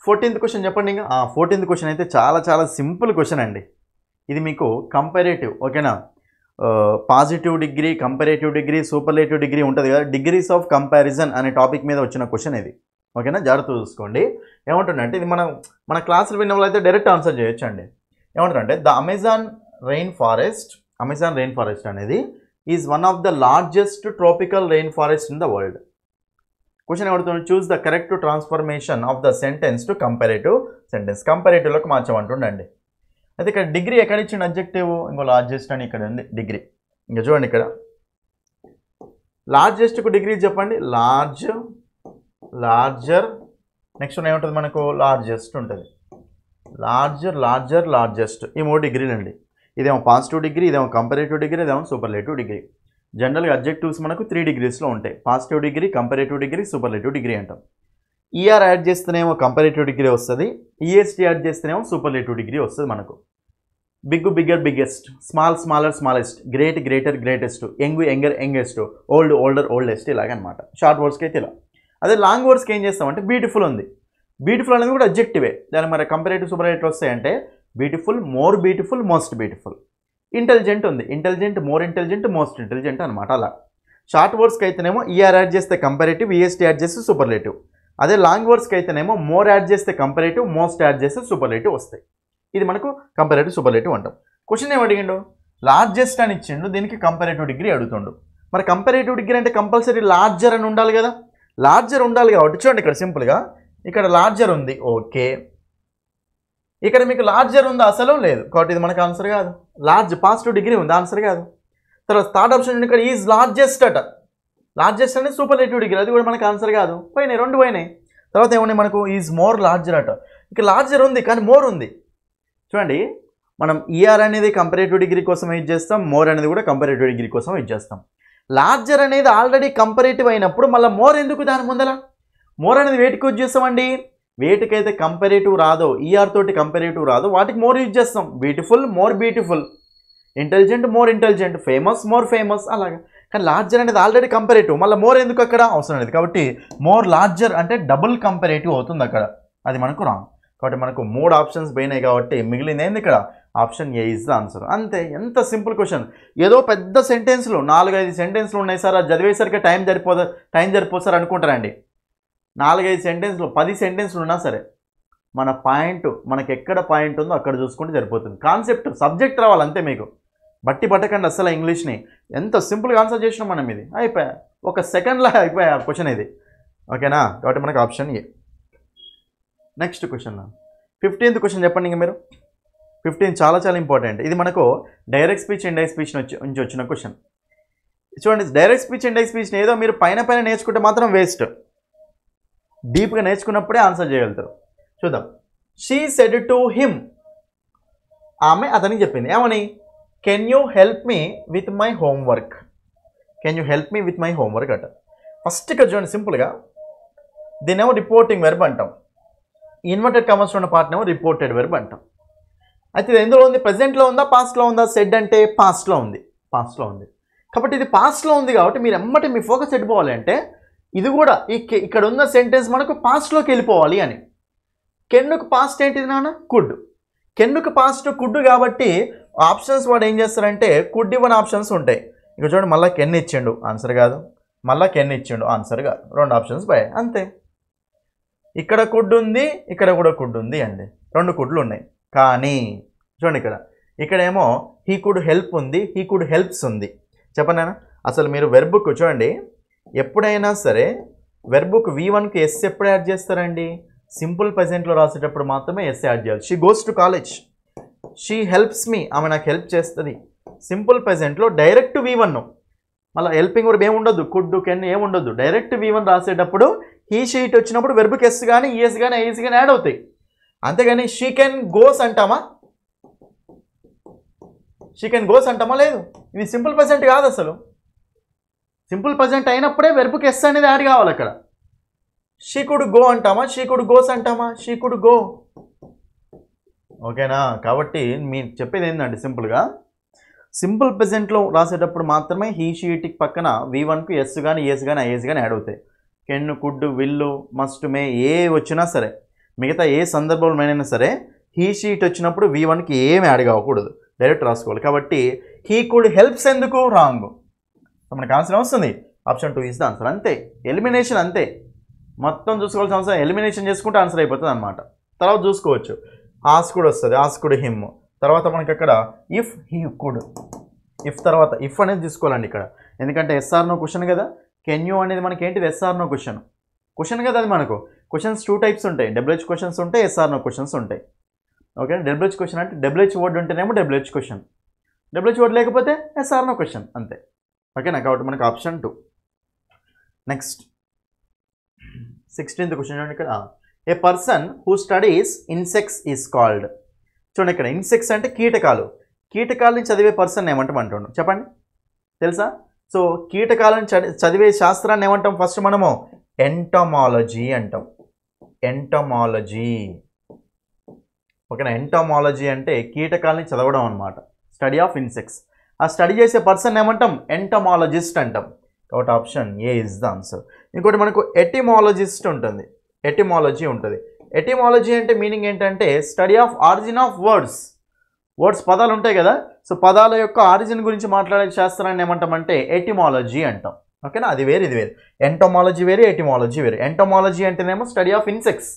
14th question చెప్పండి. ఇంకా 14th క్వశ్చన్ అయితే చాలా చాలా సింపుల్ క్వశ్చన్ అండి. ఇది మీకు కంపారేటివ్, ఓకేనా, positive degree, comparative degree, superlative degree ఉంటుంది కదా, డిగ్రీస్ ఆఫ్ కంపారిజన్ అనే టాపిక్ మీద వచ్చిన క్వశ్చన్ ఇది. ఓకేనా, జాగ్రత్త చూసుకోండి. ఏమంటుందంటే ఇది మన క్లాసులు విన్న వాళ్ళు అయితే డైరెక్ట్ ఆన్సర్ చేయొచ్చు అండి. ఏమంటారంటే ద అమెజాన్ రెయిన్ ఫారెస్ట్ అనేది is one of the largest tropical rain forest in the world. Question ఏమవుతుంది, choose the correct transformation of the sentence to comparative sentence. కంపారేటివ్లోకి మార్చమంటుండండి. అయితే ఇక్కడ డిగ్రీ ఎక్కడ ఇచ్చింది అడ్జెక్టివ్, ఇంకో లార్జెస్ట్ అని ఇక్కడ ఉంది డిగ్రీ. ఇంకా చూడండి ఇక్కడ లార్జెస్ట్కు డిగ్రీ చెప్పండి, లార్జర్. నెక్స్ట్ ఏముంటుంది మనకు, లార్జెస్ట్ ఉంటుంది. లార్జెస్ట్ ఈ 3 డిగ్రీలు అండి. ఇదేమో పాజిటివ్ డిగ్రీ, ఇదేమో కంపారేటివ్ డిగ్రీ, ఇదేమో సూపర్లేటివ్ డిగ్రీ. జనరల్గా అడ్జెక్టివ్స్ మనకు 3 డిగ్రీస్లో ఉంటాయి, positive degree, comparative degree, superlative degree అంటాం. ఈఆర్ యాడ్ చేస్తేనేమో కంపారేటివ్ డిగ్రీ వస్తుంది, ఈఎస్టీ యాడ్ చేస్తేనేమో సూపర్లేటివ్ డిగ్రీ వస్తుంది మనకు. Big bigger biggest, small smaller smallest, great greater greatest, young younger youngest, old older oldest, ఇలాగనమాట. షార్ట్ వర్డ్స్కి అయితే ఇలా. అదే లాంగ్ వర్డ్స్కి ఏం చేస్తామంటే బ్యూటిఫుల్ ఉంది. బ్యూటిఫుల్ అనేది కూడా అడ్జెక్టివే, దాని మరి కంపారేటివ్ సూపర్లేటివ్ వస్తాయంటే beautiful, more beautiful, most beautiful. Intelligent ఉంది, intelligent, more intelligent, most intelligent అనమాట. అలా షార్ట్ వర్డ్స్కి అయితేనేమో ఈఆర్ యాడ్ చేస్తే కంపారేటివ్, ఈఎస్టీ యాడ్ చేస్తే సూపర్లేటివ్. అదే లాంగ్ వర్డ్స్కి అయితేనేమో మోర్ యాడ్ చేస్తే కంపారేటివ్, మోస్ట్ యాడ్ చేస్తే సూపర్లేటివ్ వస్తాయి. ఇది మనకు కంపారేటివ్ సూపర్లేటివ్ అంటాం. క్వశ్చన్ ఏం అడిగిండు, లార్జెస్ట్ అని ఇచ్చిండు, దీనికి కంపారేటివ్ డిగ్రీ అడుగుతుండు. మరి కంపారేటివ్ డిగ్రీ అంటే కంపల్సరీ లార్జర్ అని ఉండాలి కదా, లార్జర్ ఉండాలి కాబట్టి చూడండి ఇక్కడ సింపుల్గా ఇక్కడ లార్జర్ ఉంది, ఓకే. ఇక్కడ మీకు లార్జర్ ఉందా, అసలు లేదు, కాబట్టి ఇది మనకు ఆన్సర్ కాదు. లార్జ్ పాజిటివ్ డిగ్రీ ఉంది, ఆన్సర్ కాదు. తర్వాత థర్డ్ ఆప్షన్ ఇక్కడ ఈజ్ లార్జెస్ట్ అట, లార్జెస్ట్ అనేది సూపర్లేటివ్ డిగ్రీ, అది కూడా మనకు ఆన్సర్ కాదు. పోయినాయి, 2 పోయినాయి. తర్వాత ఏమన్నా మనకు ఈజ్ మోర్ లార్జర్ అట, ఇక్కడ లార్జర్ ఉంది కానీ మోర్ ఉంది. చూడండి మనం ఈఆర్ అనేది కంపారేటివ్ డిగ్రీ కోసం యూజ్ చేస్తాం, మోర్ అనేది కూడా కంపారేటివ్ డిగ్రీ కోసం యూజ్ చేస్తాం. లార్జర్ అనేది ఆల్రెడీ కంపారేటివ్ అయినప్పుడు మళ్ళీ మోర్ ఎందుకు దాని ముందల? మోర్ అనేది వేటికి యూజ్ చేస్తామండి, వేటికైతే కంపారేటివ్ రాదో, ఈఆర్ తోటి కంపారేటివ్ రాదో వాటికి మోర్ యూజ్ చేస్తాం. Beautiful, more beautiful, intelligent, more intelligent, famous, more famous, అలాగా. కానీ లార్జర్ అనేది ఆల్రెడీ కంపారేటివ్, మళ్ళీ మోర్ ఎందుకు అక్కడ అవసరం లేదు. కాబట్టి మోర్ లార్జర్ అంటే డబుల్ కంపారేటివ్ అవుతుంది అక్కడ, అది మనకు రాంగ్. కాబట్టి మనకు 3 ఆప్షన్స్ పోయినాయి కాబట్టి మిగిలింది ఏంది ఇక్కడ, option A is the answer. అంతే, ఎంత సింపుల్ క్వశ్చన్. ఏదో పెద్ద సెంటెన్స్లు 4-5 సెంటెన్స్లు ఉన్నాయి సార్, అది చదివేసరికి టైం సరిపోదు సార్ అనుకుంటారండి. 4-5 సెంటెన్స్లు 10 సెంటెన్స్లు ఉన్నా సరే మన పాయింట్, మనకి ఎక్కడ పాయింట్ ఉందో అక్కడ చూసుకుంటే సరిపోతుంది. కాన్సెప్ట్ సబ్జెక్ట్ రావాలి అంతే, మీకు బట్టి పట్టకండి అసలు ఇంగ్లీష్ని. ఎంత సింపుల్గా ఆన్సర్ చేసినాం మనం, ఇది అయిపోయా 1 సెకండ్లో అయిపోయా క్వశ్చన్ ఇది, ఓకేనా. కాబట్టి మనకు option A. Next question 15th question చెప్పండి. ఇంకా మీరు 15 చాలా చాలా ఇంపార్టెంట్. ఇది మనకు డైరెక్ట్ స్పీచ్, ఇండైరెక్ట్ స్పీచ్ నుంచి వచ్చిన క్వశ్చన్. చూడండి, డైరెక్ట్ స్పీచ్, ఇండైరెక్ట్ స్పీచ్ని ఏదో మీరు పైన నేర్చుకుంటే మాత్రం వేస్ట్, డీప్గా నేర్చుకున్నప్పుడే ఆన్సర్ చేయగలుగుతారు. చూద్దాం. షీ సెడ్ టు హిమ్, ఆమె అతనికి చెప్పింది ఏమని, can you help me with my homework, can you help me with my homework అట. ఫస్ట్ ఇక్కడ చూడండి సింపుల్గా, దీన్నేమో రిపోర్టింగ్ వెర్బ్ అంటాం, ఇన్వర్టెడ్ కమర్స్ ఉన్న పార్ట్నేమో రిపోర్టెడ్ వెర్బ్ అంటాం. అయితే ఇది ఎందులో ఉంది, ప్రజెంట్లో ఉందా, పాస్ట్లో ఉందా? సెడ్ అంటే పాస్ట్లో ఉంది, కాబట్టి ఇది పాస్ట్లో ఉంది కాబట్టి మీరు ఎమ్మటి మీ ఫోకస్ ఎట్టుకోవాలి అంటే ఇది కూడా ఇక్కడ ఉన్న సెంటెన్స్ మనకు పాస్ట్లోకి వెళ్ళిపోవాలి అని. కెన్నుకు పాస్ట్ ఏంటిది నాన్న, కుడ్. కెన్నుకు పాస్ట్ కుడ్ కాబట్టి ఆప్షన్స్ వాడు ఏం చేస్తారంటే కుడ్ ఇవ్వని ఆప్షన్స్ ఉంటాయి. ఇక చూడండి, మళ్ళీ కెన్ ఇచ్చిండు, ఆన్సర్ కాదు, మళ్ళీ కెన్ ఇచ్చిండు, ఆన్సర్ కాదు, 2 ఆప్షన్స్ పోయాయి అంతే. ఇక్కడ కుడ్ ఉంది, ఇక్కడ కూడా కుడ్ ఉంది అండి, 2 కుడ్లు ఉన్నాయి. కానీ చూడండి ఇక్కడేమో హీ కుడ్ హెల్ప్ ఉంది, హీ కుడ్ హెల్ప్స్ ఉంది. చెప్పండి అసలు మీరు వెర్బుకు చూడండి, ఎప్పుడైనా సరే వెర్బుకు V1కి ఎస్ ఎప్పుడు యాడ్ చేస్తారండి, సింపుల్ ప్రెజెంట్లో రాసేటప్పుడు మాత్రమే ఎస్ యాడ్ చేయాలి. She goes to college, she helps me, ఆమె నాకు హెల్ప్ చేస్తుంది. సింపుల్ ప్రెజెంట్లో డైరెక్ట్ V1, మళ్ళీ హెల్పింగ్ వర్బ్ ఏముండదు, కుడ్ కెన్ ఏముండదు, డైరెక్ట్ V1 రాసేటప్పుడు హీ షీట్ వచ్చినప్పుడు వెర్బుకి ఎస్ కానీ ఈఎస్ కానీ ఐఎస్ కానీ యాడ్ అవుతాయి. అంతేగాని షీ కెన్ గోస్ అంటామా, షీ కెన్ గోస్ అంటామా? లేదు, ఇది సింపుల్ ప్రెజెంట్ కాదు అసలు. సింపుల్ ప్రెజెంట్ అయినప్పుడే వెర్బుకి ఎస్ అనేది యాడ్ కావాలి అక్కడ. షీ కుడ్ గో అంటామా, షీ కుడ్ గోస్ అంటామా? షీ కుడ్ గో, ఓకేనా. కాబట్టి మీరు చెప్పేది ఏంటంటే సింపుల్గా సింపుల్ ప్రెజెంట్లో రాసేటప్పుడు మాత్రమే హీ షీట్కి పక్కన V1కు ఎస్ కానీ ఈఎస్ కానీ ఐఎస్ కానీ యాడ్ అవుతాయి. కెన్, కుడ్, విల్లు, మస్ట్, మే ఏ వచ్చినా సరే, మిగతా ఏ సందర్భంలోనైనా సరే హీ షీట్ వచ్చినప్పుడు V1కి ఏమి యాడ్ కావకూడదు, డైరెక్ట్ రాసుకోవాలి. కాబట్టి హీ కుడ్ హెల్ప్స్ ఎందుకు, రాంగ్. మనకు ఆన్సర్ వస్తుంది, ఆప్షన్ 2 ఇస్ ద ఆన్సర్. అంతే, ఎలిమినేషన్ అంతే. మొత్తం చూసుకోవాల్సిన అవసరం, ఎలిమినేషన్ చేసుకుంటే ఆన్సర్ అయిపోతుంది అనమాట. తర్వాత చూసుకోవచ్చు, ఆస్కుడ్ వస్తుంది, ఆస్కుడ్ హిమ్. తర్వాత మనకి అక్కడ ఇఫ్ హీ కుడ్, ఇఫ్ తర్వాత ఇఫ్ అనేది తీసుకోవాలండి ఇక్కడ, ఎందుకంటే ఎస్ఆర్ నో క్వశ్చన్ కదా. కెన్ యూ అనేది మనకి ఏంటిది, ఎస్ఆర్ నో క్వశ్చన్ కదా. అది మనకు క్వశ్చన్స్ 2 టైప్స్ ఉంటాయి, డబ్ల్యూహెచ్ క్వశ్చన్స్ ఉంటాయి, ఎస్ఆర్ నో క్వశ్చన్స్ ఉంటాయి. ఓకే, డబ్ల్యూహెచ్ క్వశ్చన్ అంటే డబ్ల్యూహెచ్ వర్డ్ ఉంటేనేమో డబ్ల్యూహెచ్ క్వశ్చన్, డబ్ల్యూహెచ్ వర్డ్ లేకపోతే ఎస్ఆర్ నో క్వశ్చన్ అంతే. ఓకేనా, కాబట్టి మనకు ఆప్షన్ 2. నెక్స్ట్ 16th క్వశ్చన్ చూడండి ఇక్కడ, a person who studies insects is called. చూడండి ఇక్కడ ఇన్సెక్ట్స్ అంటే కీటకాలు, కీటకాలని చదివే పర్సన్ ఏమంటాం చెప్పండి, తెలుసా? సో కీటకాలను చదివే శాస్త్రాన్ని ఏమంటాం, ఫస్ట్ మనము ఎంటమాలజీ అంటాం, ఎంటమాలజీ. ఓకేనా, ఎంటమాలజీ అంటే కీటకాలని చదవడం అనమాట, స్టడీ ఆఫ్ ఇన్సెక్ట్స్. ఆ స్టడీ చేసే పర్సన్ ఏమంటాం, ఎంటమాలజిస్ట్ అంటాం. కాబట్టి option A is the answer. ఇంకోటి మనకు ఎటిమాలజిస్ట్ ఉంటుంది, ఎటిమాలజీ ఉంటుంది. ఎటిమాలజీ అంటే మీనింగ్ ఏంటంటే study of origin of words, పదాలు ఉంటాయి కదా, సో పదాల యొక్క ఆరిజిన్ గురించి మాట్లాడే శాస్త్రాన్ని ఏమంటామంటే ఎటిమాలజీ అంటాం. ఓకేనా, అది వేరు ఇది వేరు, ఎంటమాలజీ వేరు, ఎటిమాలజీ వేరు. ఎంటమాలజీ అంటేనేమో స్టడీ ఆఫ్ ఇన్సెక్ట్స్,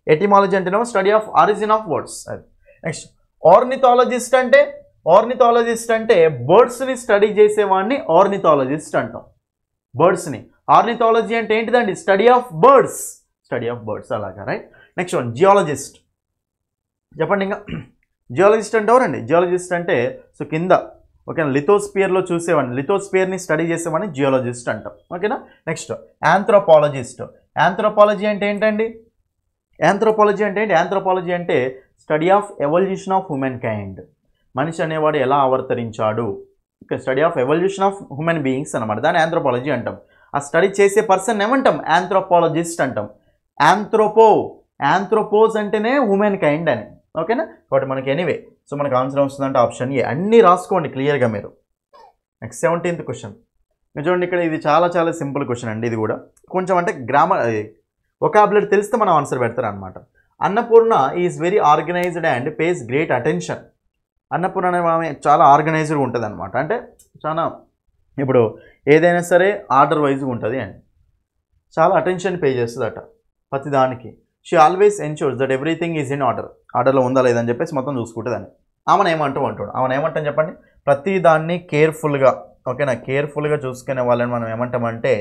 ఎటిమాలజీ అంటేనేమో study of origin of words. అది నెక్స్ట్ ఆర్నిథాలజిస్ట్ అంటే, ఆర్నిథాలజిస్ట్ అంటే బర్డ్స్ని స్టడీ చేసేవాడిని ఆర్నిథాలజిస్ట్ అంటాం, బర్డ్స్ని. ఆర్నిథాలజీ అంటే ఏంటిదండి, స్టడీ ఆఫ్ బర్డ్స్, అలాగా, రైట్. Next one geologist. చెప్పండి ఇంకా, జియాలజిస్ట్ అంటే ఎవరండి, జియాలజిస్ట్ అంటే సో కింద ఓకేనా లిథోస్పియర్లో చూసేవాడిని, లిథోస్పియర్ని స్టడీ చేసేవాడిని జియాలజిస్ట్ అంటాం. ఓకేనా, నెక్స్ట్ యాంథ్రోపాలజిస్ట్. యాంథ్రోపాలజీ అంటే ఏంటండి, యాంథ్రోపాలజీ అంటే ఏంటి, యాంథ్రోపాలజీ అంటే study of evolution of human kind, మనిషి అనేవాడు ఎలా అవతరించాడు, study of evolution of human beings అనమాట, దాన్ని యాంథ్రోపాలజీ అంటాం. ఆ స్టడీ చేసే పర్సన్ ఏమంటాం, యాంథ్రోపాలజిస్ట్ అంటాం. యాంథ్రోపోజ్ అంటేనే హ్యూమన్ కైండ్ అని. ఓకేనా, కాబట్టి మనకి ఎనీవే, సో మనకు ఆన్సర్ వస్తుందంటే ఆప్షన్ ఏ. అన్నీ రాసుకోండి క్లియర్గా మీరు. నెక్స్ట్ 17th క్వశ్చన్ చూడండి ఇక్కడ, ఇది చాలా చాలా సింపుల్ క్వశ్చన్ అండి. ఇది కూడా కొంచెం అంటే గ్రామర్ వొకాబులరీ తెలిస్తే మనం ఆన్సర్ పెడతారు అనమాట. Annapurna is very organised and pays great attention. Annapurna అనే ఆమె చాలా ఆర్గనైజ్డ్గా ఉంటుంది అనమాట, అంటే చాలా ఇప్పుడు ఏదైనా సరే ఆర్డర్ వైజ్గా ఉంటుంది అండి, చాలా అటెన్షన్ పే చేస్తుందట ప్రతిదానికి. She always ensures that everything is in ఆర్డర్లో ఉందా లేదని చెప్పేసి మొత్తం చూసుకుంటుందని. ఆమెను ఏమంటాం చెప్పండి, ప్రతి దాన్ని కేర్ఫుల్గా, ఓకేనా, కేర్ఫుల్గా చూసుకునే వాళ్ళని మనం ఏమంటామంటే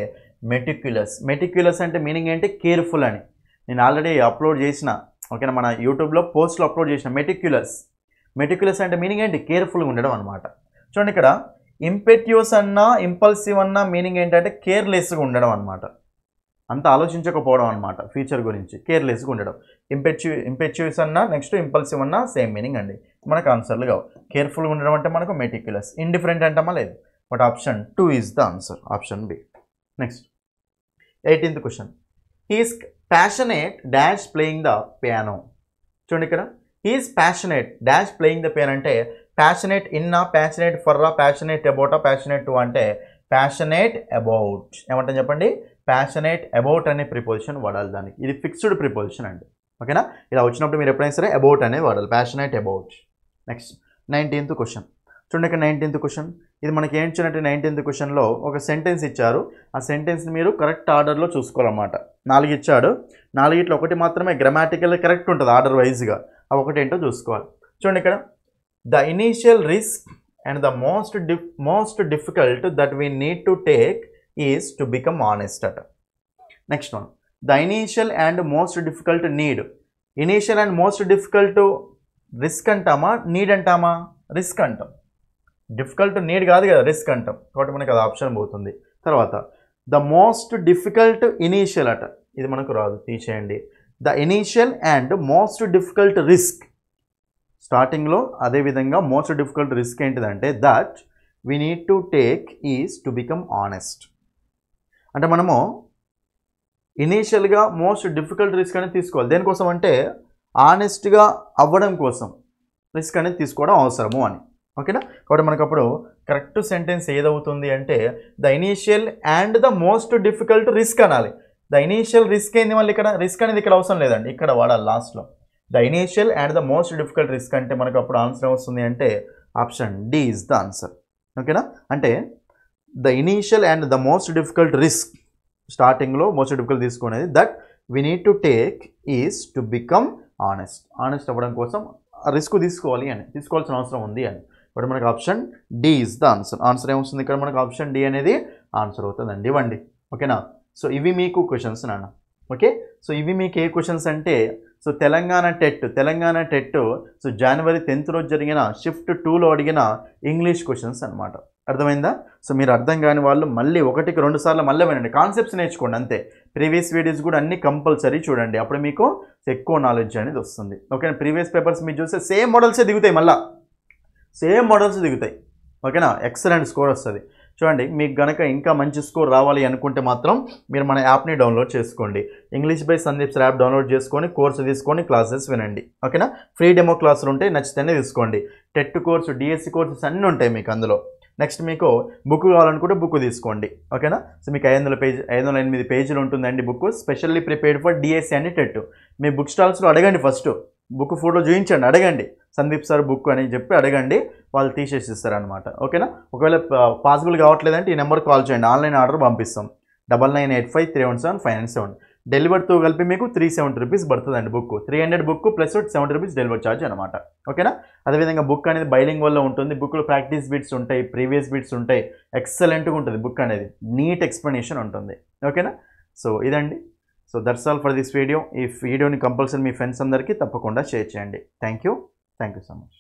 మెటిక్యులస్ అంటే మీనింగ్ ఏంటి, కేర్ఫుల్ అని. నేను ఆల్రెడీ అప్లోడ్ చేసిన, ఓకేనా, మన యూట్యూబ్లో పోస్ట్లో అప్లోడ్ చేసిన. మెటిక్యులస్ అంటే మీనింగ్ ఏంటి, కేర్ఫుల్గా ఉండడం అనమాట. చూడండి ఇక్కడ ఇంపెట్యూస్ అన్నా ఇంపల్సివ్ అన్నా మీనింగ్ ఏంటంటే కేర్లెస్గా ఉండడం అనమాట, అంత ఆలోచించకపోవడం అనమాట ఫ్యూచర్ గురించి, కేర్లెస్గా ఉండడం. ఇంపెచ్యూస్ అన్నా నెక్స్ట్ ఇంపల్సివ్ అన్నా సేమ్ మీనింగ్ అండి. మనకు ఆన్సర్లు కావు. కేర్ఫుల్గా ఉండడం అంటే మనకు మెటిక్యులస్. ఇండిఫరెంట్ అంటామా లేదు, but option 2 is the answer, option b. Next 18th question, he's passionate dash playing the piano. చూడండి ఇక్కడ, he's passionate dash playing the piano అంటే ప్యాషనేట్ ఇన్నా, ప్యాషనేట్ ఫర్రా, ప్యాషనేట్ అబౌటా, ప్యాషనేట్ టు అంటే ప్యాషనేట్ అబౌట్. ఏమంటాం చెప్పండి, ప్యాషనేట్ అబౌట్ అనే ప్రిపోజిషన్ వాడాలి దానికి. ఇది ఫిక్స్డ్ ప్రిపోజిషన్ అండి. ఓకేనా, ఇలా వచ్చినప్పుడు మీరు ఎప్పుడైనా సరే అబౌట్ అనేది వాడాలి, passionate about. Next 19th question చూడండి ఇక్కడ, 19th క్వశ్చన్. ఇది మనకి ఏం ఇచ్చినట్టు 19th క్వశ్చన్లో ఒక సెంటెన్స్ ఇచ్చారు. ఆ సెంటెన్స్ని మీరు కరెక్ట్ ఆర్డర్లో చూసుకోవాలన్నమాట. 4 ఇచ్చాడు, 4 ఒకటి మాత్రమే గ్రామాటికల్ కరెక్ట్ ఉంటుంది ఆర్డర్ వైజ్గా, ఆ ఒకటి ఏంటో చూసుకోవాలి. చూడండి ఇక్కడ, the initial risk and the most difficult that we need to take is to become honest అట. Next one, the initial and most difficult need. Initial and most difficult risk అంటామా, నీడ్ అంటామా, రిస్క్ అంటాం. Difficult need కాదు కదా, risk అంటాం. కాబట్టి మనకి అది ఆప్షన్ పోతుంది. తర్వాత ద మోస్ట్ డిఫికల్ట్ ఇనీషియల్ అట, ఇది మనకు రాదు, తీసేయండి. The initial and most difficult risk స్టార్టింగ్లో, అదేవిధంగా మోస్ట్ డిఫికల్ట్ రిస్క్ ఏంటిదంటే that we need to take is to become honest. అంటే మనము ఇనీషియల్గా మోస్ట్ డిఫికల్ట్ రిస్క్ అనేది తీసుకోవాలి. దేనికోసం అంటే ఆనెస్ట్గా అవ్వడం కోసం రిస్క్ అనేది తీసుకోవడం అవసరము అని. ఓకేనా, కాబట్టి మనకు అప్పుడు కరెక్ట్ సెంటెన్స్ ఏదవుతుంది అంటే the initial and the most difficult risk అనాలి. ద ఇనీషియల్ రిస్క్ ఏంది, మళ్ళీ ఇక్కడ రిస్క్ అనేది ఇక్కడ అవసరం లేదండి, ఇక్కడ వాడాలి లాస్ట్లో. The initial and the most difficult risk అంటే మనకు అప్పుడు ఆన్సర్ వస్తుంది అంటే option D is the answer. ఓకేనా, అంటే the initial and the most difficult risk స్టార్టింగ్లో మోస్ట్ డిఫికల్ట్ తీసుకునేది that we need to take is to become honest అవ్వడం కోసం రిస్క్ తీసుకోవాల్సిన అవసరం ఉంది అని. ఇప్పుడు మనకు option D is the answer ఏమొస్తుంది ఇక్కడ మనకు ఆప్షన్ డి అనేది ఆన్సర్ అవుతుందండి. ఇవ్వండి ఓకేనా. సో ఇవి మీకు క్వశ్చన్స్ నాన్న. ఓకే, సో ఇవి మీకు ఏ క్వశ్చన్స్ అంటే సో తెలంగాణ టెట్ సో జనవరి 10th రోజు జరిగిన షిఫ్ట్ 2లో అడిగిన ఇంగ్లీష్ క్వశ్చన్స్ అనమాట. అర్థమైందా? సో మీరు అర్థం కాని వాళ్ళు మళ్ళీ 1-2 సార్లు మళ్ళీ వినండి, కాన్సెప్ట్స్ నేర్చుకోండి అంతే. ప్రీవియస్ వీడియోస్ కూడా అన్ని కంపల్సరీ చూడండి, అప్పుడు మీకు ఎక్కువ నాలెడ్జ్ అనేది వస్తుంది. ఓకేనా. ప్రీవియస్ పేపర్స్ మీరు చూస్తే సేమ్ మోడల్సే దిగుతాయి, మళ్ళీ సేమ్ మోడల్స్ దిగుతాయి. ఓకేనా, ఎక్సలెంట్ స్కోర్ వస్తుంది. చూడండి, మీకు కనుక ఇంకా మంచి స్కోర్ రావాలి అనుకుంటే మాత్రం మీరు మన యాప్ని డౌన్లోడ్ చేసుకోండి. English by Sandeep sir app download చేసుకొని కోర్సు తీసుకొని క్లాసెస్ వినండి. ఓకేనా, ఫ్రీ డెమో క్లాసులు ఉంటాయి, నచ్చితేనే తీసుకోండి. టెట్ కోర్సు, డిఎస్సి కోర్సెస్ అన్నీ ఉంటాయి మీకు అందులో. నెక్స్ట్ మీకు బుక్ కావాలనుకుంటే బుక్ తీసుకోండి. ఓకేనా. సో మీకు 508 పేజీలు ఉంటుందండి book, specially prepared for DSC and TET. మీ బుక్ స్టాల్స్లో అడగండి, ఫస్ట్ బుక్ ఫోటో చూపించండి, అడగండి సందీప్ సార్ బుక్ అని చెప్పి అడగండి, వాళ్ళు తీసేసి ఇస్తారనమాట. ఓకేనా. ఒకవేళ పాసిబుల్ కావట్లేదంటే ఈ నెంబర్ కాల్ చేయండి, ఆన్లైన్ ఆర్డర్ పంపిస్తాం. 9985317597. డెలివరీతో కలిపి మీకు 370 రూపీస్ పడుతుందండి book. 300 book plus 70 rupees delivery charge అనమాట. ఓకేనా. అదేవిధంగా బుక్ అనేది బైలింగ్ వల్ల ఉంటుంది, బుక్లో ప్రాక్టీస్ బిట్స్ ఉంటాయి, ప్రీవియస్ బిట్స్ ఉంటాయి, ఎక్సలెంట్గా ఉంటుంది బుక్ అనేది, నీట్ ఎక్స్ప్లెనేషన్ ఉంటుంది. ఓకేనా. సో ఇదండి. So that's all for this video. ఈ వీడియోని కంపల్సరీ మీ ఫ్రెండ్స్ అందరికీ తప్పకుండా షేర్ చేయండి. Thank you so much.